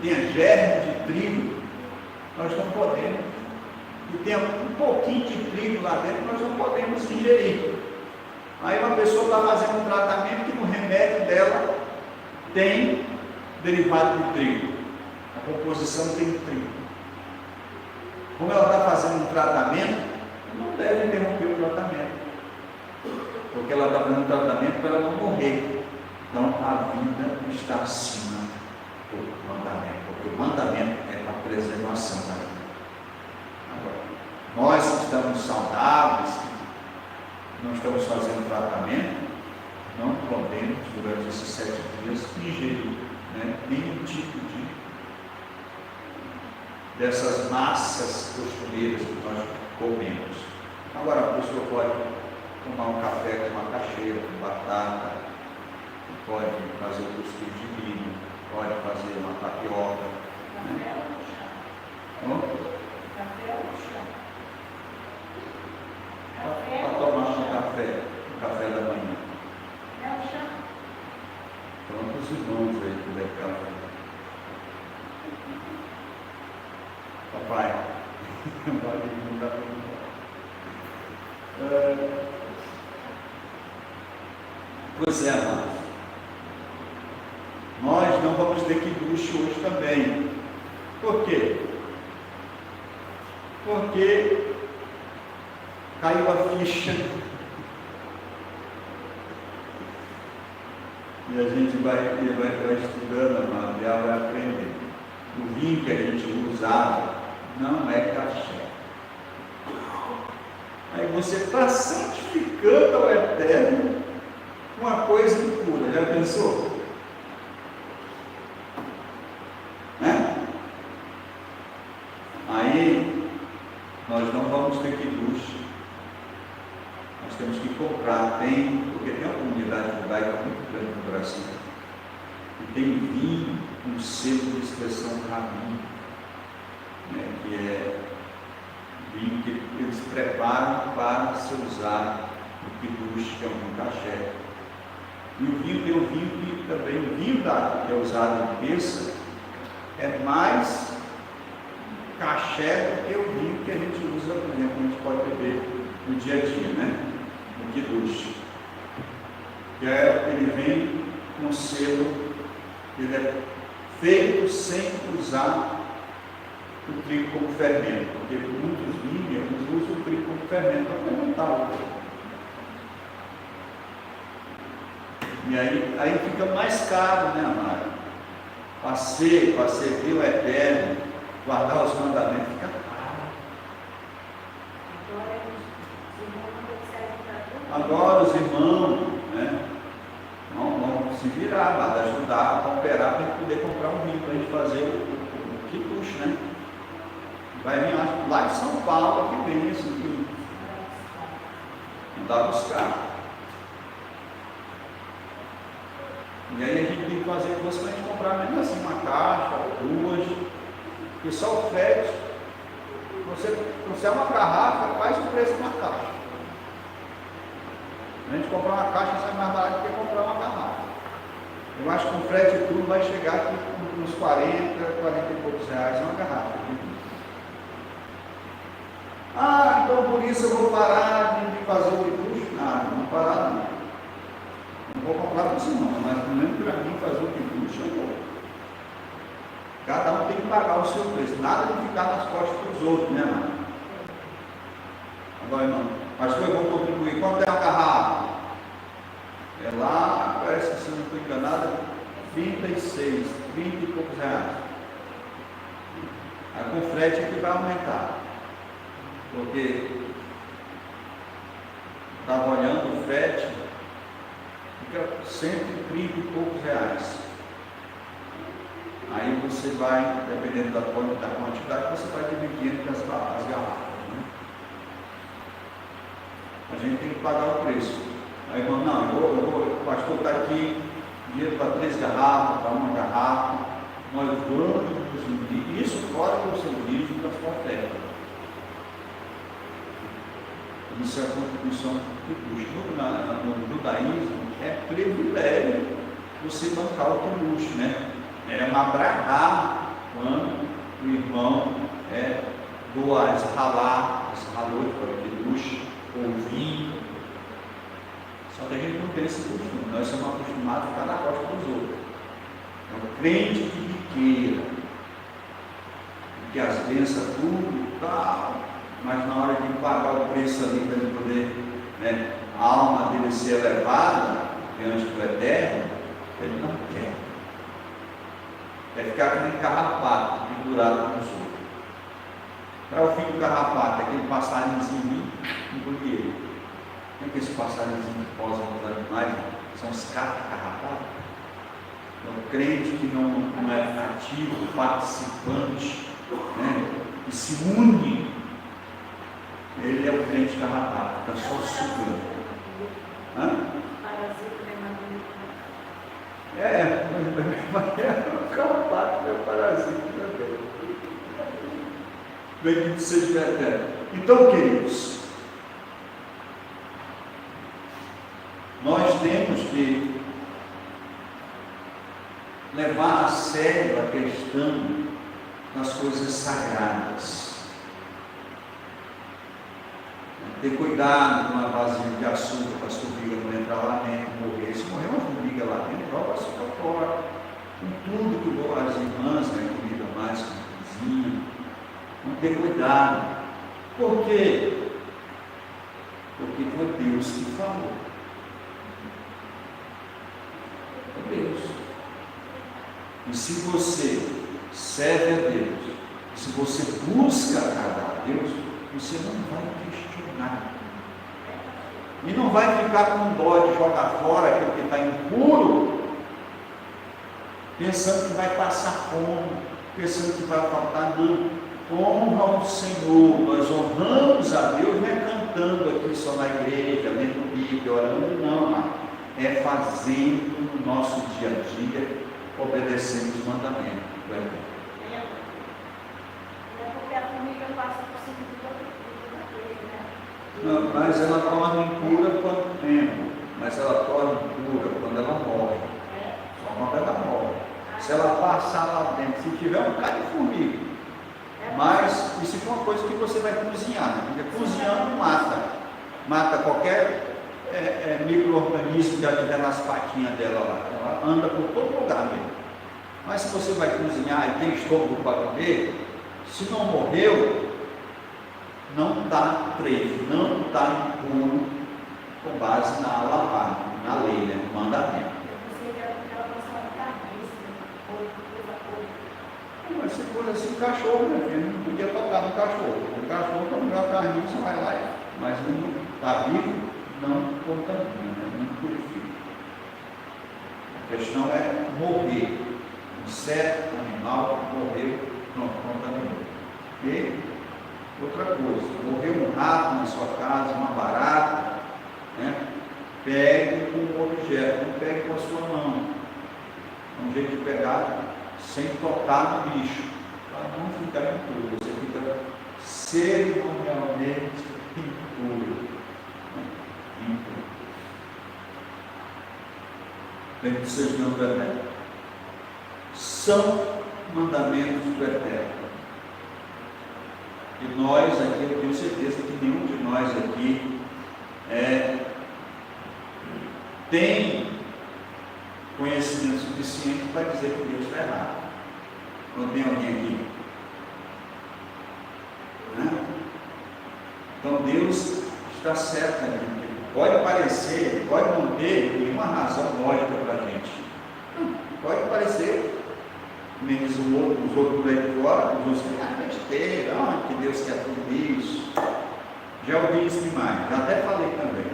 tenha germe de trigo, nós não podemos, e tenha um pouquinho de trigo lá dentro, nós não podemos ingerir. Aí uma pessoa está fazendo um tratamento que no remédio dela tem derivado de trigo, a composição tem trigo. Como ela está fazendo um tratamento, não deve interromper o tratamento, porque ela está fazendo um tratamento para ela não morrer. Então a vida está acima do mandamento, porque o mandamento é para a preservação da vida. Agora, nós que estamos saudáveis, não estamos fazendo tratamento, não podemos, durante esses 7 dias, ingerir nenhum tipo dessas massas costumeiras que nós comemos. Agora a pessoa pode tomar um café com macaxeira, com batata, pode fazer cuscuz de milho, pode fazer uma tapioca. Para tomar um café da manhã. Então, os irmãos aí que devem café. Papai, não dá para Pois é, amados. Nós não vamos ter que ir luxo hoje também. Por quê? Porque caiu a ficha. E a gente vai estudando, amado, e ela vai aprender. O vinho que a gente usava não é caché. Aí você está santificando ao Eterno uma coisa impura. Já pensou? tem, porque tem uma comunidade judaica muito grande no Brasil, e tem vinho com selo de expressão rabim, né, que é vinho que eles preparam para se usar no kiddush, que é um vinho caché. E o vinho tem um vinho que também, o vinho que é usado em Pêssego, é mais caché do que o vinho que a gente usa, por exemplo, a gente pode beber no dia a dia, né? No kiddush. Ele vem com selo, ele é feito sem usar o trigo como fermento, porque muitos vinhos usam o trigo como fermento para fermentar o trigo. E aí fica mais caro, né, amado? Para servir o eterno, guardar os mandamentos, fica caro. Agora os irmãos, né, vão se virar, mas ajudar a cooperar para a gente poder comprar um vinho para a gente fazer o kiddush, né? Vai vir lá de São Paulo que vem esse vinho. Não dá buscar. E aí a gente tem que fazer coisas para a gente comprar mesmo assim uma caixa ou duas, porque só o frete, você é uma garrafa, faz o preço de uma caixa. A gente comprar uma caixa sai mais barato do que comprar uma garrafa. Eu acho que o frete e tudo vai chegar aqui uns 40 e poucos reais uma garrafa. Ah, então por isso eu vou parar de fazer o kiddush? Não vou parar não. Não vou comprar para você não, mas pelo menos para mim fazer o kiddush eu vou. Cada um tem que pagar o seu preço, nada de ficar nas costas dos outros, né, mano? Agora, irmão, pastor, eu vou contribuir. Quanto é uma garrafa? É lá, parece que se não estou enganado, 36, 30 e poucos reais. Aí com frete é que vai aumentar. Porque estava olhando o frete, fica 130 e poucos reais. Aí você vai, dependendo da quantidade, você vai dividindo as garrafas. Né? A gente tem que pagar o preço. Aí irmão, não, o pastor está aqui, dinheiro para 3 garrafas, para uma garrafa, nós vamos dividir, isso fora do serviço do transporte técnico. Isso é a contribuição que custa. No judaísmo é privilégio você bancar o kiddush, né? É uma brahá quando o irmão doa esse ralá, esse ralô para o kiddush, ou vinho. Só que a gente não tem esse costume, nós somos acostumados a ficar na costa dos outros. É um crente de riqueira, que as bênçãos tudo e tal, mas na hora de pagar o preço ali para ele poder, né, a alma dele ser elevada diante do Eterno, ele não quer. Quer ficar com um carrapato pendurado nos outros. Para o fim do carrapato, aquele passarinhozinho engolir ele. Tem que esse passarinhozinho que posa nos animais, são os carrapatos. É um crente que não é ativo, participante, né, que se une. Ele é o crente carrapato, está só sugando. O carrapato é o parasita também. Bendito seja o Eterno. Então, queridos, nós temos que levar a sério a questão das coisas sagradas. Ter cuidado com uma vasilha de açúcar para a formiga não entrar lá dentro, morrer. Se morrer uma formiga lá dentro, joga o açúcar fora. Com tudo que as irmãs, né, que lidam mais com a cozinha, vão ter cuidado. Por quê? Porque foi Deus que falou. É Deus. E se você serve a Deus, se você busca agradar a Deus, você não vai questionar. E não vai ficar com dó de jogar fora aquilo que está impuro, pensando que vai passar fome, pensando que vai faltar. Não. Honra o Senhor. Nós honramos a Deus, não é cantando aqui só na igreja, lendo Bíblia, orando, não, amado. É fazendo no nosso dia a dia, obedecendo os mandamentos. Porque a família passa por cima de toda vez, né? Não, mas ela torna impura quanto tempo? Mas ela torna impura quando ela morre. Só quando ela morre. Se ela passar lá dentro, se tiver um bocado de formiga, mas isso for uma coisa que você vai cozinhar, né? Porque cozinhando mata qualquer micro-organismo que já tiver nas patinhas dela lá. Ela anda por todo lugar mesmo. Mas se você vai cozinhar e tem estômago para comer, se não morreu, não está trevo, não está impuro com base na lavagem, na lei, né? No mandamento. Mas se for assim, cachorro, meu filho, não podia tocar no cachorro. O cachorro, quando joga carniça, vai lá, mas está vivo, não contamina, né? Não purifica. A questão é morrer. Inseto, animal, morreu, não contaminou. E outra coisa, morreu um rato na sua casa, uma barata, né? Pegue com um objeto, não pegue com a sua mão. É um jeito de pegar sem tocar no bicho, para não ficar impuro. Você fica cerimonialmente impuro. Impuro. Bem que vocês não percebem. São mandamentos do Eterno. E nós aqui, eu tenho certeza que nenhum de nós aqui tem conhecimento suficiente para dizer que Deus está errado. Não tem alguém aqui? Né? Então Deus está certo aqui. Pode parecer, pode não ter nenhuma razão lógica para a gente. Pode parecer, como diz os outros por aí fora, os outros que a gente tem, que Deus quer tudo isso. Já ouvi isso demais, já até falei também.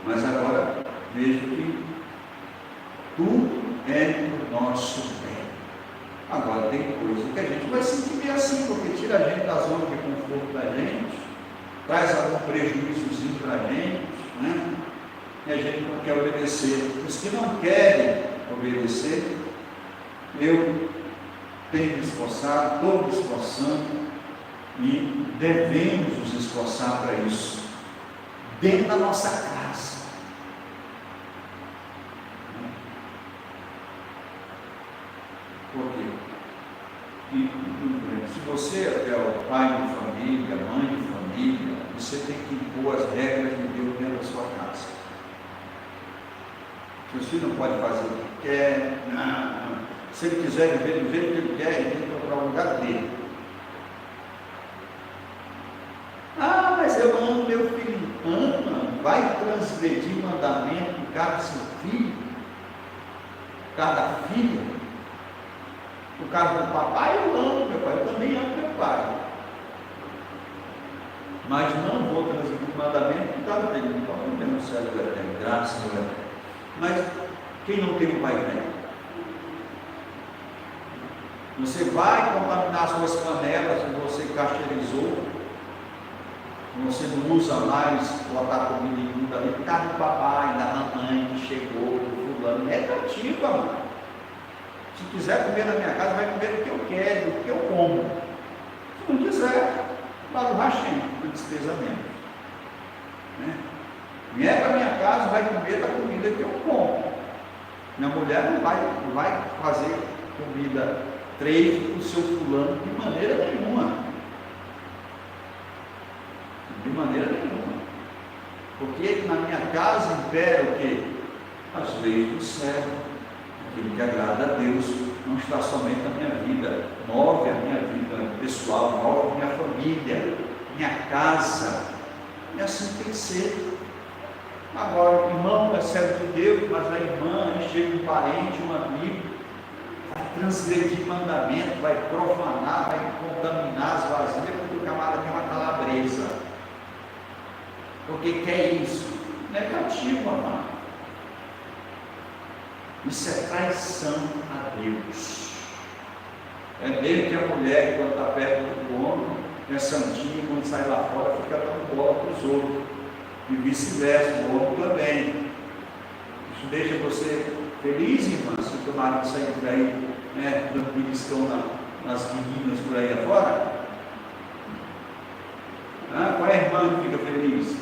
Mas agora vejo que tudo é o nosso bem. Agora tem coisa que a gente vai sentir assim, porque tira a gente da zona de conforto da gente, traz algum prejuízozinho para a gente, né? E a gente não quer obedecer. Os que não querem obedecer, eu tenho me esforçado, estou me esforçando e devemos nos esforçar para isso, dentro da nossa casa. Por quê? Se você é o pai de família, mãe de família, você tem que impor as regras de Deus dentro da sua casa. Seu filho não pode fazer o que quer, não. Se ele quiser viver do jeito que ele quer, ele tem que procurar o lugar dele. Mas eu amo meu filho. Ama, vai transgredir mandamento por cada seu filho, cada filha. No caso do papai, eu amo meu pai, eu também amo meu pai. Mas não vou transgredir o mandamento por causa dele. Então, não tem no céu do eterno, graças ao eterno. Mas quem não tem um pai tem? Você vai contaminar suas panelas se você casteirizou, você não usa mais botar comida imunda ali, está no papai, da mamãe que chegou, do fulano, é negativo, amado. Se quiser comer na minha casa, vai comer o que eu quero, o que eu como. Se não quiser, lá no rachinho, no despesamento. Né? Vier para minha casa, vai comer da comida que eu como. Minha mulher não vai fazer comida treino para o seu fulano de maneira nenhuma. De maneira nenhuma. Porque na minha casa impera o quê? As leis do céu. Aquilo que agrada a Deus não está somente na minha vida. Move a minha vida pessoal, move a minha família, minha casa. E assim tem que ser. Agora, o irmão é servo de Deus, mas a irmã, aí chega um parente, um amigo, vai transgredir mandamento, vai profanar, vai contaminar as vasilhas, porque o camarada tem uma calabresa. Porque quer isso? Negativo, amado. Isso é traição a Deus. É mesmo que a mulher, quando está perto do homem, é santinho, quando sai lá fora fica dando bola para os outros. E vice-versa, o homem também. Isso deixa você feliz, irmã, se o teu marido sair por aí, né, dando beliscão nas meninas por aí afora? Qual é a irmã que fica feliz?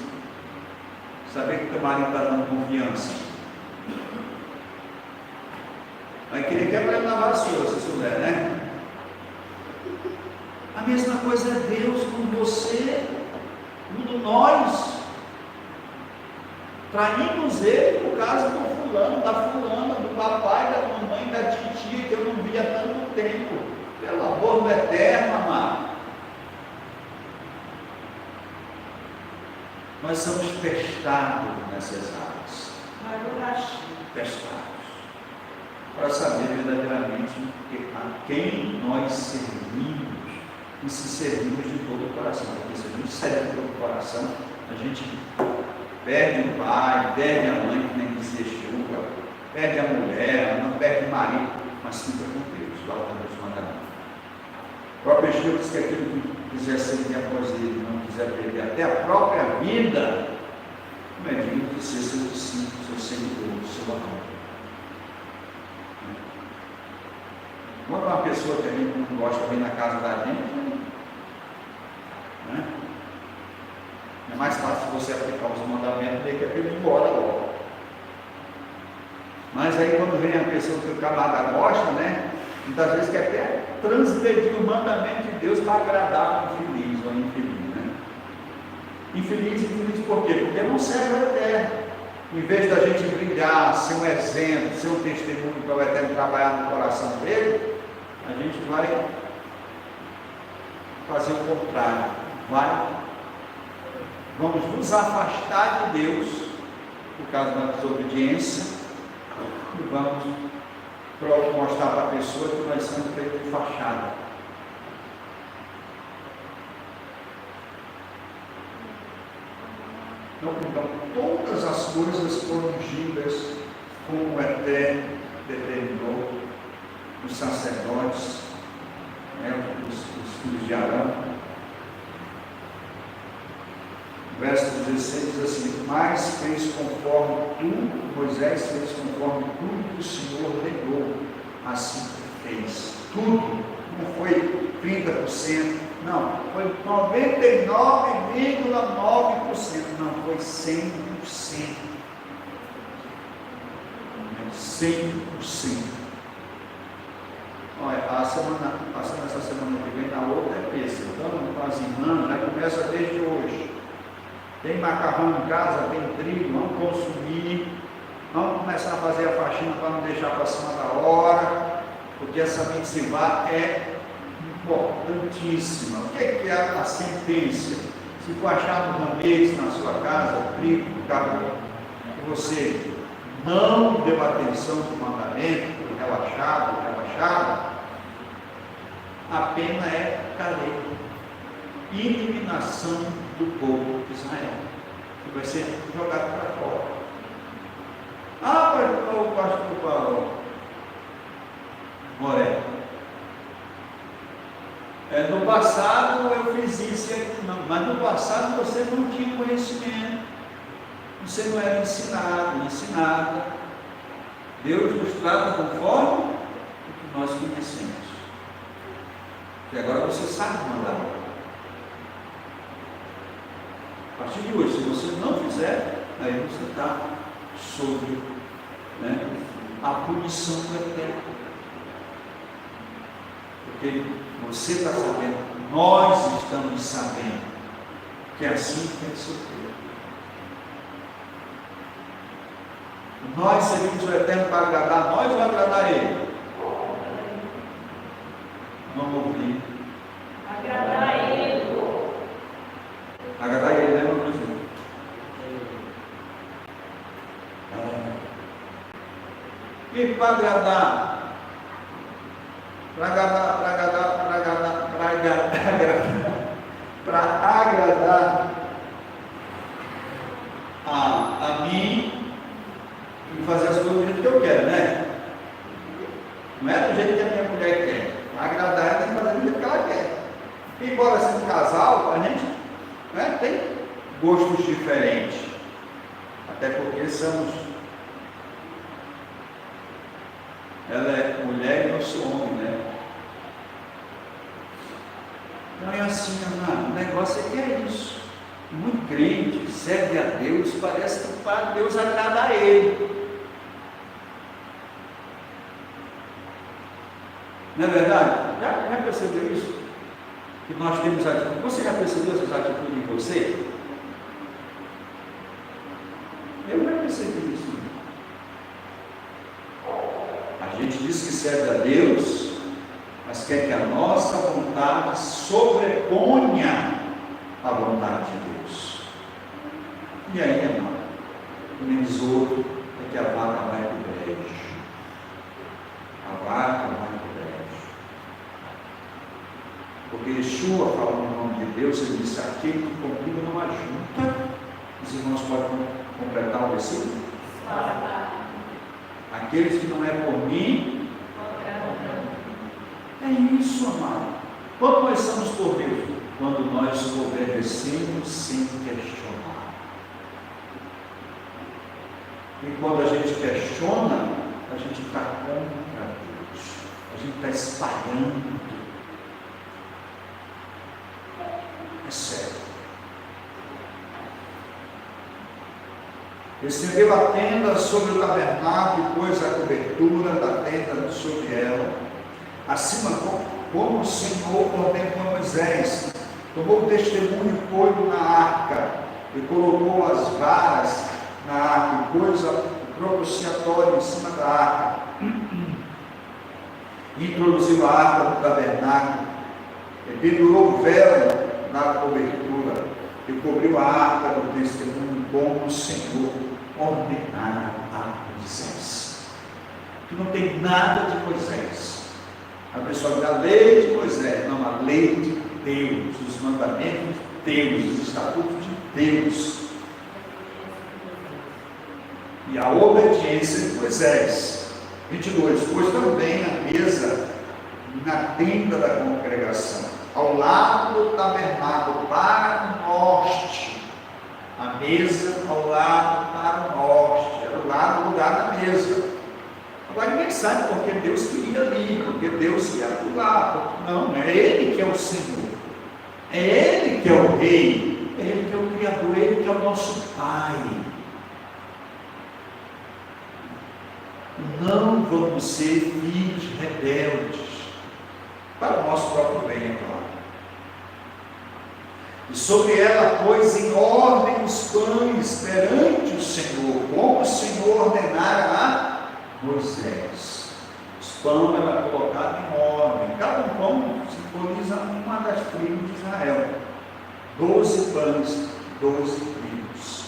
Saber que o teu marido está dando confiança. Vai querer quebrar na vassoura, se souber, né? A mesma coisa é Deus com você, com nós. Traímos ele por causa do fulano, da fulana, do papai, da mamãe, da titia, que eu não via há tanto tempo. Pelo amor do eterno, amado. Nós somos testados nessas áreas. Testados. Para saber verdadeiramente a quem nós servimos. E se servimos de todo o coração. Porque se a gente serve de todo o coração, a gente perde o pai, perde a mãe, que nem dizia chuva, perde a mulher, não perde o marido, mas fica com Deus, guardando os mandamentos. O próprio Espírito diz que aquele que quiser seguir após ele, não quiser perder até a própria vida, não é digno de ser seu discípulo, seu seguidor, seu amor. Quando uma pessoa que a gente não gosta de vir na casa da gente, né? É mais fácil você aplicar os mandamentos do que ele ir embora logo. Mas aí quando vem a pessoa que o camarada gosta, né? Muitas vezes quer até transgredir o mandamento de Deus para agradar o infeliz ou a infeliz, né? Infeliz por quê? Porque não serve ao eterno. Em vez da gente brilhar, ser um exemplo, ser um testemunho para o eterno trabalhar no coração dele, a gente vai fazer o contrário. Vamos nos afastar de Deus por causa da desobediência e vamos mostrar para a pessoa que nós somos feitos de fachada. Então, todas as coisas foram ungidas como o Eterno determinou os sacerdotes, né, os filhos de Arão. Verso 16 diz assim: mas fez conforme tudo, Moisés fez conforme tudo que o Senhor ordenou, assim fez. Tudo, não foi 30%, não, foi 99,9%, não, foi 100%. 100%. Olha, passando essa semana que vem, na outra é terça, então com as irmãs, já começa desde hoje. Tem macarrão em casa, tem trigo, vamos consumir, vamos começar a fazer a faxina para não deixar para cima da hora, porque essa mitzvah é importantíssima. O que é a sentença? Se for achar no ramês na sua casa, trigo, carvão, que você não deu atenção do mandamento, relaxado, a pena é cadeia, eliminação do povo de Israel, que vai ser jogado para fora. O pastor Paulo Moré, no passado eu fiz isso, mas no passado você não tinha conhecimento, você não era ensinada. Deus nos trata conforme o que nós conhecemos. E agora você sabe mandar. A partir de hoje, se você não fizer, aí você está sob, né, a punição do eterno. Porque você está sabendo, nós estamos sabendo que assim tem que ser feito. Nós servimos o eterno para agradar nós ou agradar ele? Vamos ouvir. Agradar ele. Agradar ele, né, meu irmão? E para agradar? Para agradar a mim e fazer as coisas do jeito que eu quero, né? Não é do jeito que a minha mulher quer. Agradar ela tem que fazer do jeito que ela quer. Embora sendo casal, a gente, né, tem gostos diferentes. Até porque somos. Ela é mulher e eu sou homem, né? Então é assim, amado, o negócio é que é isso. Muito crente, serve a Deus, parece que para Deus agrada a ele. Não é verdade? Já percebeu isso? Que nós temos atitude. Você já percebeu essas atitudes em você? Eu já percebi isso. A gente diz que serve a Deus, mas quer que a nossa vontade sobreponha a vontade de Deus. E aí, amado, o besouro é que a vaca vai para o brejo. A vaca vai para o brejo. Porque Yeshua, falando no nome de Deus, ele disse: aquele que comigo não ajunta. Os irmãos podem completar o versículo? Aqueles que não é por mim. É isso, amado. Quando nós somos por Deus? Quando nós obedecemos sem questionar. E quando a gente questiona, a gente está contra Deus. A gente está espalhando. É sério. Estendeu a tenda sobre o tabernáculo e pôs a cobertura da tenda sobre ela. Acima, como o Senhor ordenou a Moisés, tomou o testemunho e pôs na arca, e colocou as varas na arca, e pôs o propiciatório em cima da arca, e introduziu a arca no tabernáculo, e pendurou vela na cobertura, e cobriu a arca do testemunho, como o Senhor ordenara a Moisés. Que não tem nada de Moisés. A pessoa da lei de Moisés, não, a lei de Deus, os mandamentos de Deus, os estatutos de Deus. E a obediência de Moisés. 22. Pois também a mesa na tenda da congregação, ao lado do tabernáculo, para o norte. A mesa ao lado para o norte, era o lado do lugar da mesa. Agora ninguém sabe porque Deus queria ali, porque Deus ia lá. Não, é Ele que é o Senhor, é Ele que é o Rei, é Ele que é o Criador, é Ele que é o nosso Pai. Não vamos ser filhos rebeldes, para o nosso próprio bem, é claro. E sobre ela pôs em ordem os pães perante o Senhor, como o Senhor ordenara a Moisés. Os pães eram colocados em ordem. Cada pão simboliza uma das tribos de Israel. 12 pães, 12 tribos.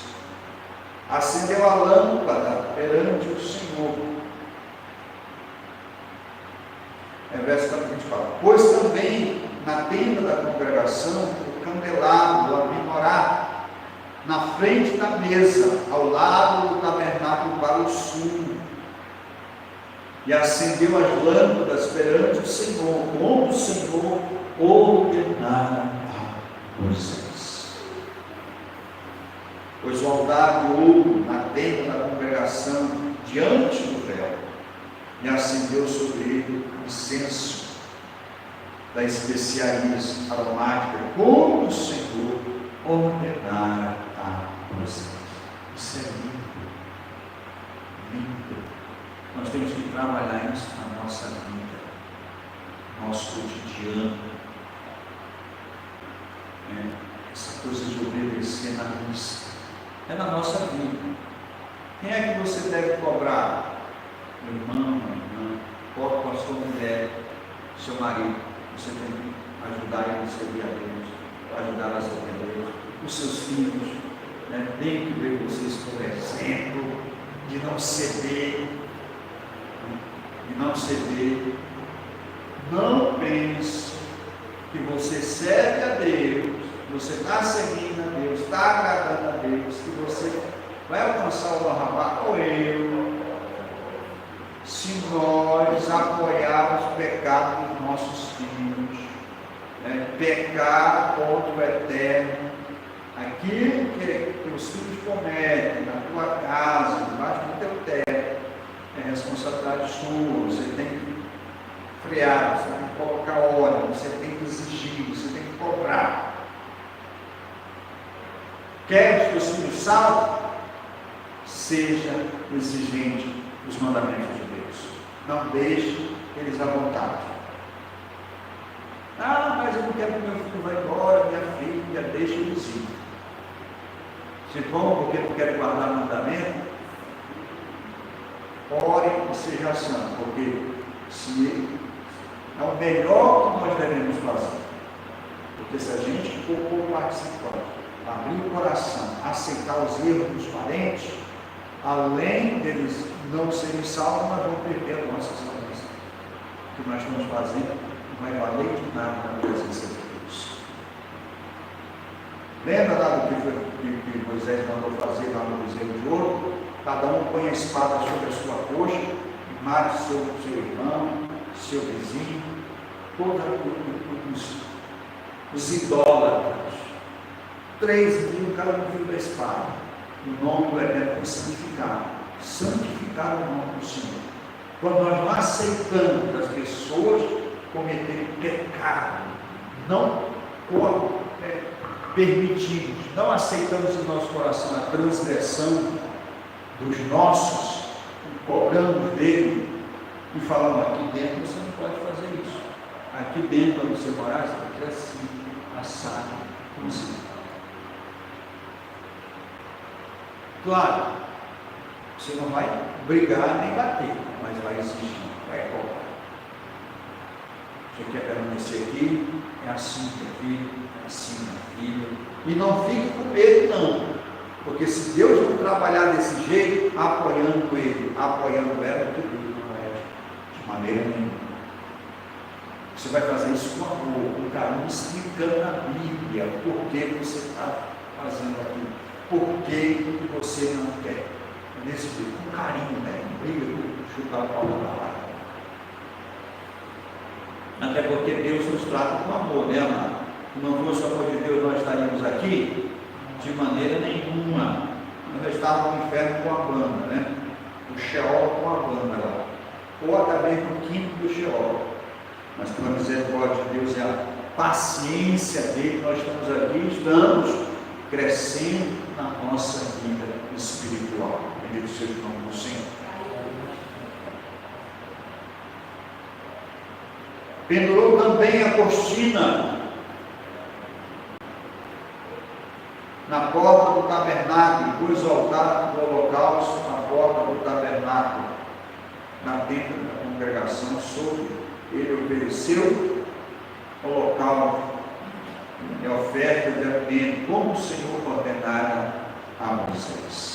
Acendeu a lâmpada perante o Senhor. Verso 24. Pôs também na tenda da congregação o candelabro, a menorá, na frente da mesa, ao lado do tabernáculo para o sul. E acendeu as lâmpadas perante o Senhor, como o Senhor ordenara a Moisés. Pois o altar de ouro na tenda da congregação, diante do véu, e acendeu sobre ele o incenso da especiarias aromática, como o Senhor ordenara a Moisés. Isso é lindo, lindo. Nós temos que trabalhar isso na nossa vida, no nosso cotidiano. Essa coisa de obedecer na missa é na nossa vida. Quem é que você deve cobrar? O irmão, a irmã, ou a sua mulher, seu marido. Você tem que ajudar ele a servir a Deus, ajudar a servir a Deus. Os seus filhos, né? Tem que ver vocês como exemplo de não ceder. De não ceder. Não pense que você serve a Deus, você está seguindo a Deus, está agradando a Deus, que você vai alcançar o Barrabá ou eu, se nós apoiarmos o pecado dos nossos filhos. pecar contra o Eterno. Aquilo que os filhos cometem na tua casa, debaixo do teu teto, é responsabilidade sua. Você tem que frear, você tem que colocar ordem, você tem que exigir, você tem que cobrar. Quer os teus filhos salvos? Seja exigente dos mandamentos de Deus. Não deixe eles à vontade. Mas eu não quero que meu filho vá embora, minha filha, deixa eles ir. Se vão porque não querem guardar o mandamento, ore e seja santo, porque se é o melhor que nós devemos fazer. Porque se a gente for participante, abrir o coração, aceitar os erros dos parentes, além deles não serem salvos, nós vamos perder a nossa salvação. O que nós estamos fazendo não vai valer de nada na presença de Deus. Lembra lá do que Moisés mandou fazer lá no bezerro de ouro? Cada um põe a espada sobre a sua coxa e mate seu irmão, seu vizinho, todos os idólatras. 3.000 cada um viu da espada. O nome do Eterno foi santificado. Santificar o nome do Senhor. Quando nós não aceitamos as pessoas cometerem pecado, não permitimos, não aceitamos em nosso coração a transgressão dos nossos, cobramos dele e falamos: aqui dentro você não pode fazer isso, aqui dentro quando você morar, você tem que ser assim, assado, assim. Claro, você não vai brigar nem bater, mas vai exigir, vai cobrar. Você quer permanecer aqui? É assim, meu filho, é assim, minha filha. E não fique com medo, não. Porque se Deus não trabalhar desse jeito, apoiando ele, apoiando ela, que Deus não é de maneira nenhuma. Você vai fazer isso com amor, com carinho, explicando na Bíblia por que você está fazendo aquilo, por que você não quer. Nesse jeito, com carinho, né? Não briga com chutar a palma da lá. Até porque Deus nos trata com amor, né, amado? Se não fosse o amor de Deus, nós estaríamos aqui de maneira nenhuma. Nós estávamos no inferno com a banda, né? O Sheol com a banda lá. Ou até mesmo o quinto do Sheol. Mas pela misericórdia de Deus e a paciência dele, nós estamos aqui, estamos crescendo na nossa vida espiritual. Bendito seja o nome do Senhor. Pendurou também a cortina na porta do tabernáculo, pôs o altar do holocausto na porta do tabernáculo, na tenda da congregação, sobre ele ofereceu holocausto e oferta de alimento, como o Senhor ordenara a Moisés.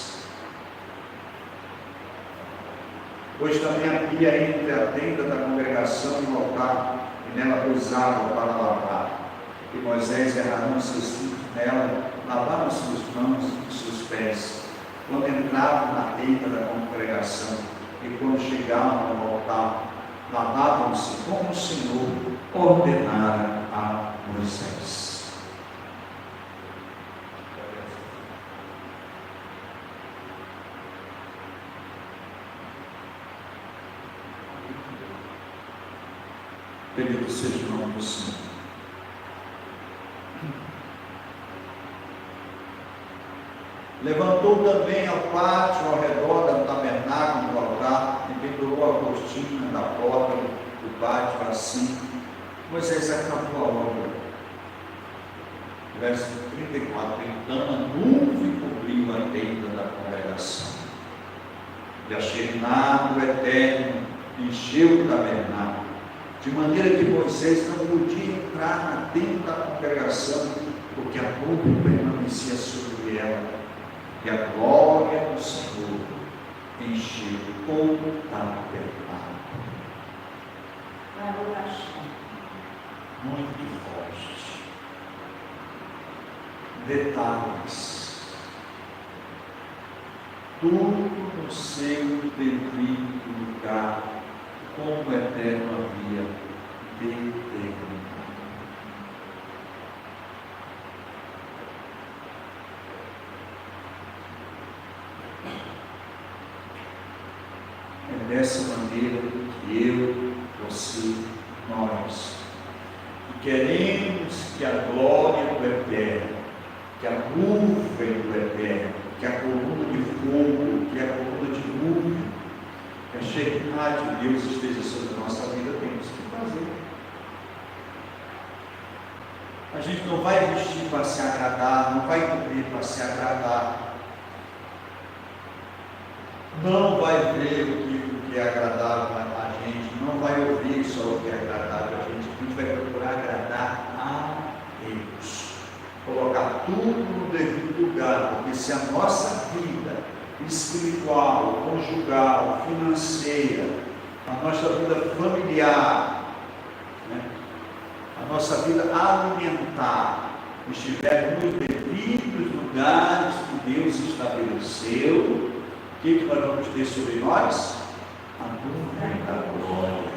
Pois também havia entre a tenda da congregação e o altar, e nela pôs água para lavar. E Moisés e Arão, seus filhos, nela lavaram suas mãos e seus pés, quando entravam na tenda da congregação, e quando chegavam ao altar, lavavam-se como o Senhor ordenara a Moisés. Bendito seja o nome do Senhor. Levantou também ao pátio ao redor do tabernáculo do altar e pendurou a cortina da porta do pátio assim. Moisés acabou a obra. Verso 34. Então a nuvem cobriu a tenda da congregação. E a Shekinah do Eterno encheu o tabernáculo, de maneira que Moisés não podia entrar na tenda da congregação, porque a nuvem permanecia sobre ela. E a glória do Senhor encheu todo o tabernáculo. Muito forte. Detalhes. Tudo no seu devido lugar, como o Eterno havia determinado. maneira que eu, você, nós, que queremos que a glória do Eterno, que a nuvem do Eterno, que a coluna de fogo, que a coluna de nuvem, que a Shekinah de Deus esteja sobre a nossa vida, temos que fazer. A gente não vai vestir para se agradar, não vai comer para se agradar, não vai ver o que é agradável a gente, não vai ouvir só o que é agradável a gente vai procurar agradar a Deus, colocar tudo no devido lugar, porque se a nossa vida espiritual, conjugal, financeira, a nossa vida familiar, né, a nossa vida alimentar estiver nos devidos lugares que Deus estabeleceu, o que nós vamos ter sobre nós? A nuvem da glória,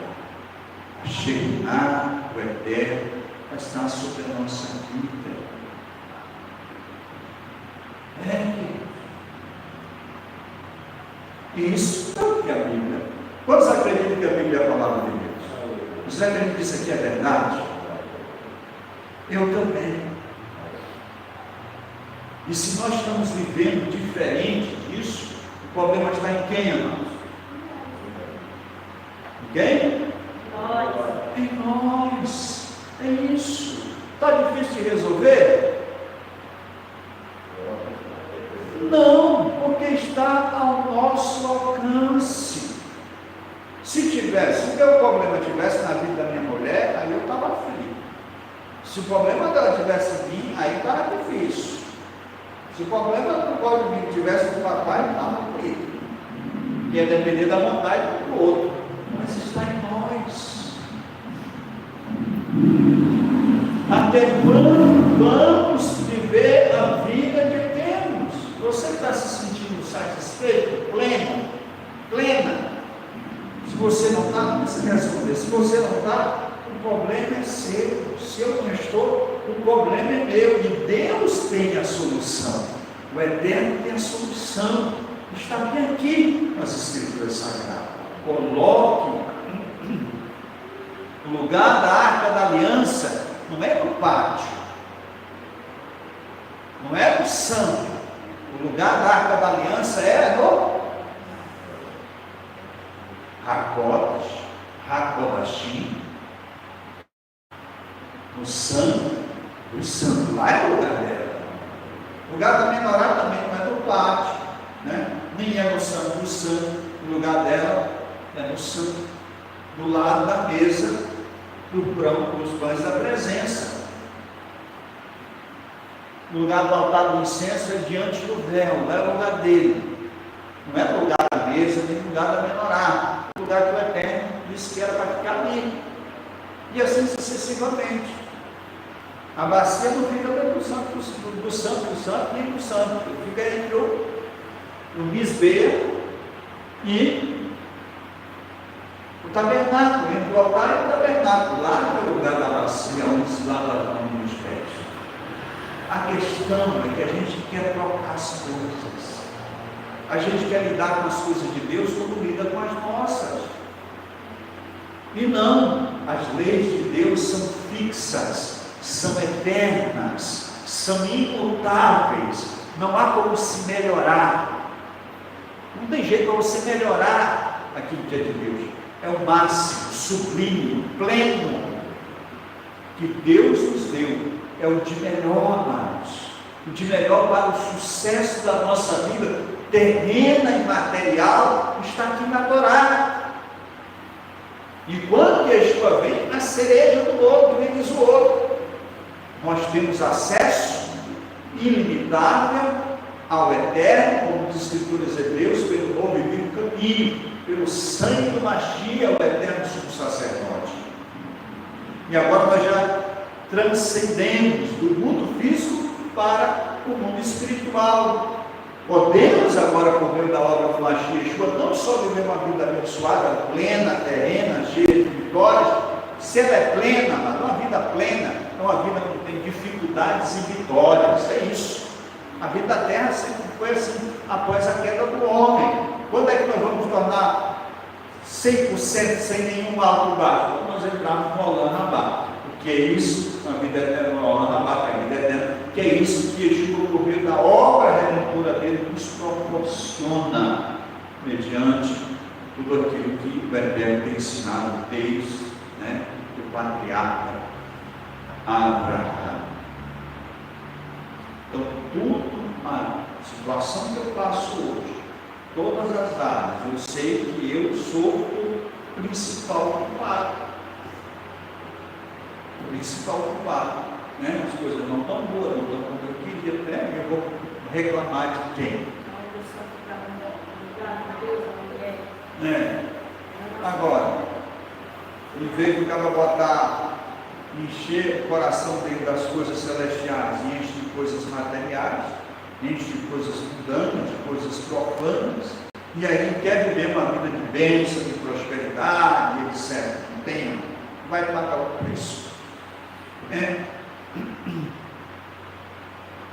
a Shekinah, o Eterno, vai estar sobre a nossa vida. Isso é o que a Bíblia. Quantos acreditam que a Bíblia é a palavra de Deus? Você acredita que isso aqui é verdade? Eu também. E se nós estamos vivendo diferente disso, o problema está em quem, amados? Em quem? Em nós. É isso. Está difícil de resolver? Não, porque está ao nosso alcance. Se o meu problema tivesse na vida da minha mulher, aí eu estava frio. Se o problema dela tivesse em mim, aí estava difícil. Se o problema do código tivesse no papai, estava frio. Ia depender da vontade do outro. Mas está em nós. Até quando vamos viver a vida que temos? Você está se sentindo satisfeito, plena? Se você não está, não precisa responder. Se você não está, o problema é seu. Se eu não estou, o problema é meu. E Deus tem a solução. O Eterno tem a solução. Está bem aqui nas Escrituras Sagradas. Coloque o lugar da Arca da Aliança, não é no pátio, não é no santo. O lugar da Arca da Aliança é no Hakodashim, no santo. O santo lá é o lugar dela. O lugar da menorá também não é no pátio, né? Nem é no santo do santo. O lugar dela é no santo, do lado da mesa dos pães da presença. O lugar do altar do incenso é diante do véu, não é o lugar dele. Não é o lugar da mesa, nem o lugar da menorá. O lugar que o Eterno disse que era para ficar ali. E assim sucessivamente. A bacia não fica dentro do santo, nem do santo. Fica entre o misbeia e o tabernáculo, entre o altar e o tabernáculo. Lá é o lugar da bacia, onde se lava as mãos nos pés. A questão é que a gente quer trocar as coisas. A gente quer lidar com as coisas de Deus como lida com as nossas. E não, as leis de Deus são fixas, são eternas, são imutáveis. Não há como se melhorar. Não tem jeito para você melhorar aquilo que é de Deus. É o máximo, sublime, pleno que Deus nos deu. É o de melhor, amados. O de melhor para o sucesso da nossa vida terrena e material está aqui na Torá. E quando Yeshua vem, a cereja do bolo, que diz o outro, nós temos acesso ilimitável ao Eterno, como diz as Escrituras Hebreus, pelo novo e vivo caminho, pelo sangue do Mashiach, o Eterno sumo sacerdote. E agora nós já transcendemos do mundo físico para o mundo espiritual. Podemos agora, por meio da obra do Mashiach Yeshua, não só viver uma vida abençoada, plena, terrena, cheia de vitórias. Se ela é plena, mas não é uma vida plena, é uma vida que tem dificuldades e vitórias. É isso. A vida da terra sempre foi assim, após a queda do homem. Quando é que nós vamos tornar 100% sem nenhum alto e baixo. Então nós entramos rolando a barra. O que é isso? A vida eterna, rolando a barra, a vida eterna. Que é isso que Yeshua, por meio da obra redentora dele, nos proporciona, mediante tudo aquilo que o Eterno tem ensinado desde, né, do patriarca Abraão. Então, tudo, a situação que eu passo hoje, todas as áreas, eu sei que eu sou o principal culpado. O principal culpado. Né? As coisas não estão boas, não estão como eu queria, né? Eu vou reclamar de quem? Agora, em vez do cara botar, encher o coração dele das coisas celestiais e enche de coisas materiais, enche de coisas mundanas, de coisas profanas, e aí ele quer viver uma vida de bênção, de prosperidade, etc. Não tem, vai pagar o preço.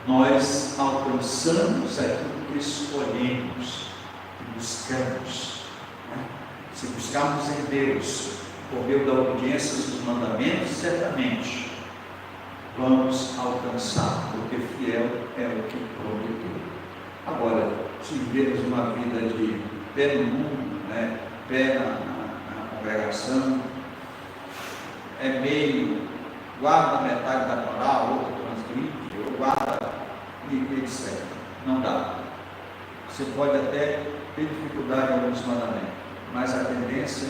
Nós alcançamos aquilo que escolhemos e buscamos. Se buscarmos em Deus, por meio da obediência dos mandamentos, certamente vamos alcançar, porque fiel é o que prometeu. Agora, se vivemos uma vida de pé no mundo, né, pé na congregação, é meio, guarda metade da Torá, outra transgride, ou guarda e etc. Não dá. Você pode até ter dificuldade em alguns mandamentos, mas a tendência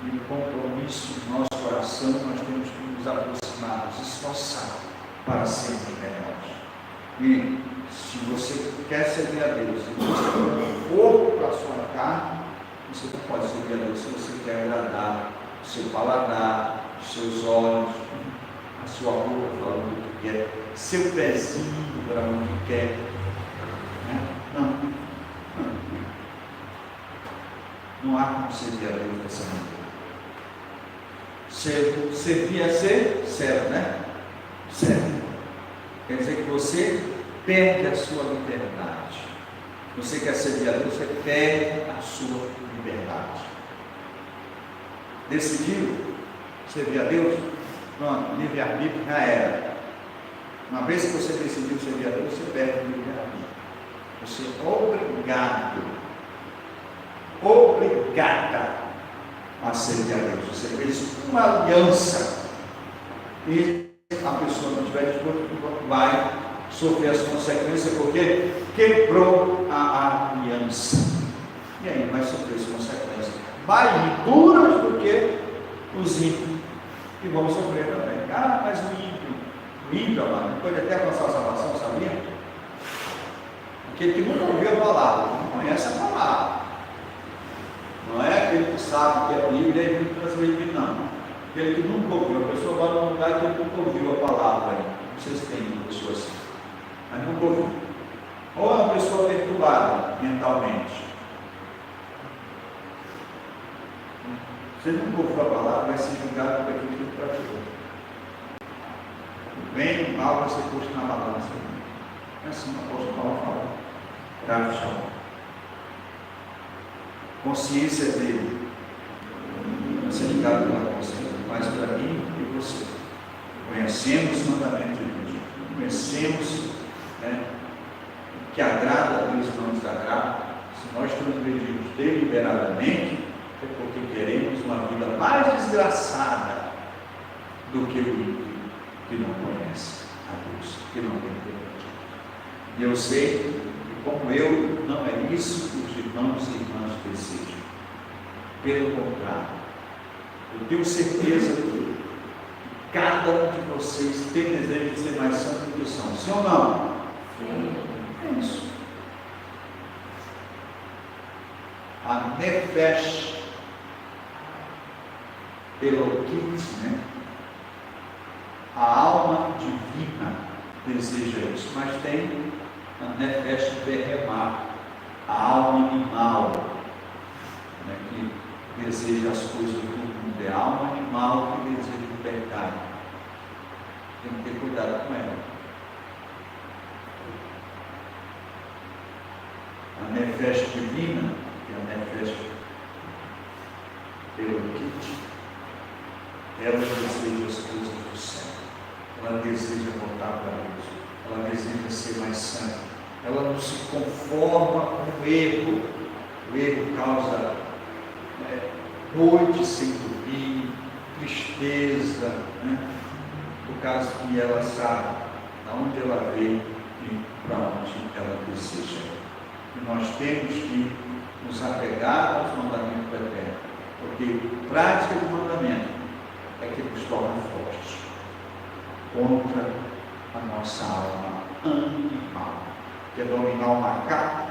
e o compromisso do nosso coração, nós temos que nos aproximar, nos esforçar para sermos melhores. E se você quer servir a Deus, se você for um corpo para a sua carne, você não pode servir a Deus se você quer agradar o seu paladar, os seus olhos, a sua boca para onde quer, seu pezinho para onde quer. Não há como servir a Deus dessa maneira. Servir é ser servo, né? Servo. Quer dizer que você perde a sua liberdade. Você quer servir a Deus, você perde a sua liberdade. Decidiu servir a Deus? Pronto, livre-arbítrio já era. Uma vez que você decidiu servir a Deus, você perde o livre-arbítrio. Você é obrigada a servir a Deus. Você fez uma aliança e a pessoa não tiver disposto, vai sofrer as consequências porque quebrou a aliança. E aí vai sofrer as consequências mais duras do que os ímpios, que vão sofrer também. Mas o ímpio, amado, pode até alcançar a salvação, sabia? Aquele que nunca ouviu a palavra, não conhece a palavra. Não é aquele que sabe que é Bíblia e vive transmitir, não. Aquele que nunca ouviu, a pessoa vai num lugar que nunca ouviu a palavra ainda. Vocês têm uma pessoa assim, mas nunca ouviu. Ou é uma pessoa perturbada mentalmente. Você nunca ouviu a palavra, vai ser julgado por aquilo que praticou. O bem e o mal vai ser posto na balança. É assim que o apóstolo Paulo fala. Grave chão. Consciência dele. Não ser ligado pela consciência, mas para mim e você. Conhecemos os mandamentos de Deus. Conhecemos, né, o que agrada a Deus e não desagrada. Se nós transgredimos deliberadamente, é porque queremos uma vida mais desgraçada do que o ímpio que não conhece a Deus, que não tem Deus. E eu sei que, como eu, não é isso que os irmãos e irmãs desejam. Pelo contrário, eu tenho certeza que cada um de vocês tem desejo de ser mais santo do que são. Sim ou não? Sim. É isso. A nefesh Elokit, né? A alma divina deseja isso, mas tem a nefesh berremá, a alma animal, né? Que deseja as coisas do mundo, é a alma animal que deseja o pecado. Tem que ter cuidado com ela. A nefesh divina, que é a nefesh Elokite. Ela deseja as coisas do céu. Ela deseja voltar para Deus. Ela deseja ser mais santa. Ela não se conforma com o erro. O erro causa noite sem dormir, tristeza, por causa que ela sabe de onde ela veio e para onde ela deseja. E nós temos que nos apegar aos mandamentos do Eterno, porque prática do mandamento é que nos torna fortes contra a nossa alma animal, que é dominar o macaco,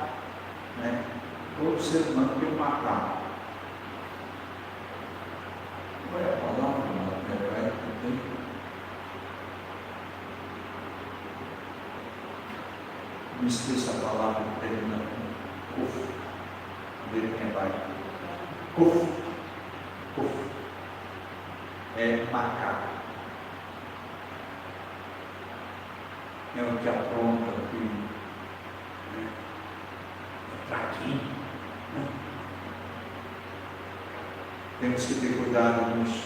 Todo ser humano tem um macaco. Qual é a palavra? Não esqueça a palavra que termina com cufo. Dele quem vai? Cufo. Cufo. É macaco. É o que apronta, o que é fraquinho. Temos que ter cuidado de nos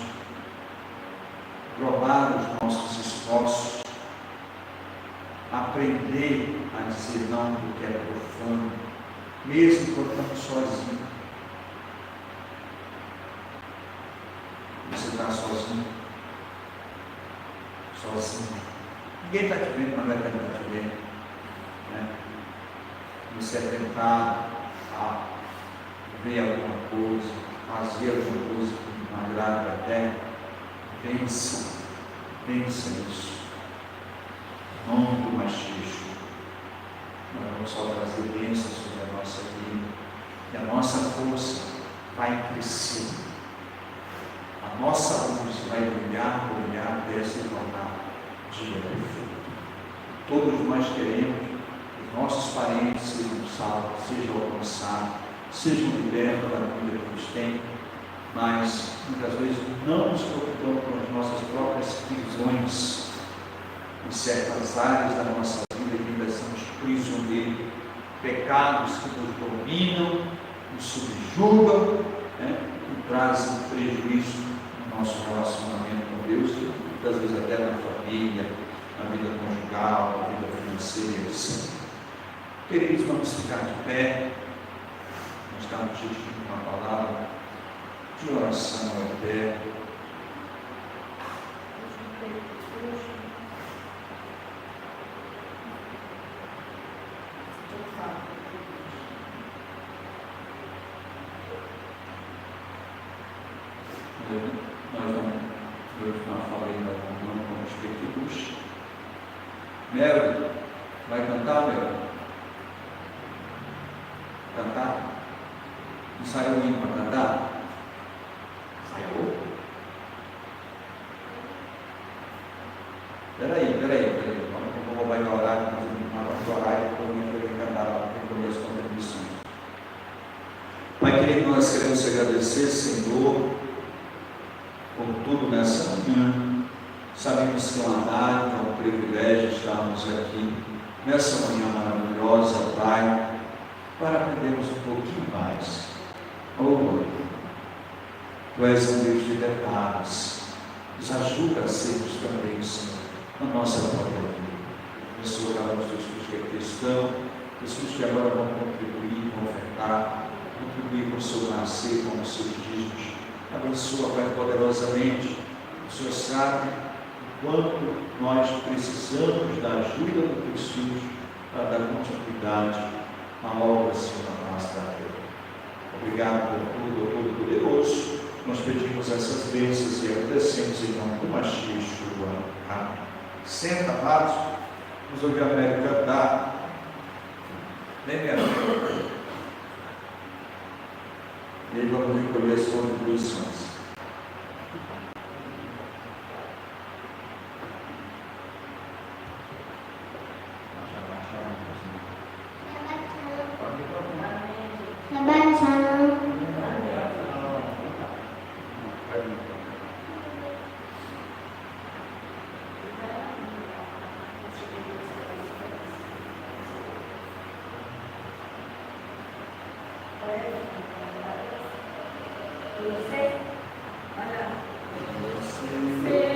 provar os nossos esforços, aprender a dizer não do que é profano, mesmo quando estamos sozinhos. Você está sozinho? Sozinho. Ninguém está te vendo, mas vai tentar te ver. Você é tentado a ver alguma coisa, fazer alguma coisa que não agrada a terra. Pensa nisso. Em nome do Mashiach. Nós vamos só trazer bênçãos sobre a nossa vida. E a nossa força vai crescer. A nossa luz vai brilhar até se tornar dia perfeito. Todos nós queremos que os nossos parentes sejam salvos, sejam alcançados, sejam libertos da vida que eles têm, mas muitas vezes não nos preocupamos com as nossas próprias prisões em certas áreas da nossa vida que ainda somos prisioneiros, pecados que nos dominam, nos subjugam, e trazem prejuízo no nosso relacionamento com Deus, e muitas vezes até na família, na vida conjugal, na vida financeira, etc. Queridos, vamos ficar de pé. Nós estamos diante de uma palavra de oração ao Eterno. Eu não falei ainda com os pequenos. Mel, vai cantar, Mel? Cantar? Não saiu o hino para cantar? Saiu? Peraí. Vamos vai orar, vamos orar e depois vai cantar lá no começo da contribuição. Pai querido, nós queremos te agradecer, Senhor, por tudo nessa manhã. Sabemos que é uma dádiva, é um privilégio estarmos aqui nessa manhã maravilhosa, Pai, para aprendermos um pouquinho mais. Oh, Tu és um Deus de detalhes. Nos ajuda a sermos também, Senhor, na nossa própria vida. Abençoa cada um dos teus filhos que aqui estão, os filhos que agora vão contribuir, vão ofertar, contribuir com o seu nascer, com os seus dízimos. Abençoa, Pai, poderosamente. O Senhor sabe o quanto nós precisamos da ajuda dos teus filhos para dar continuidade à obra, Senhor, na face da terra. Obrigado por tudo, Todo-Poderoso. Nós pedimos essas bênçãos e agradecemos em nome do Mashiach. Amém. Senta, amados. Vamos ouvir a Mary cantar. Vem, Mary. E aí vamos recolher as contribuições. Você Olha.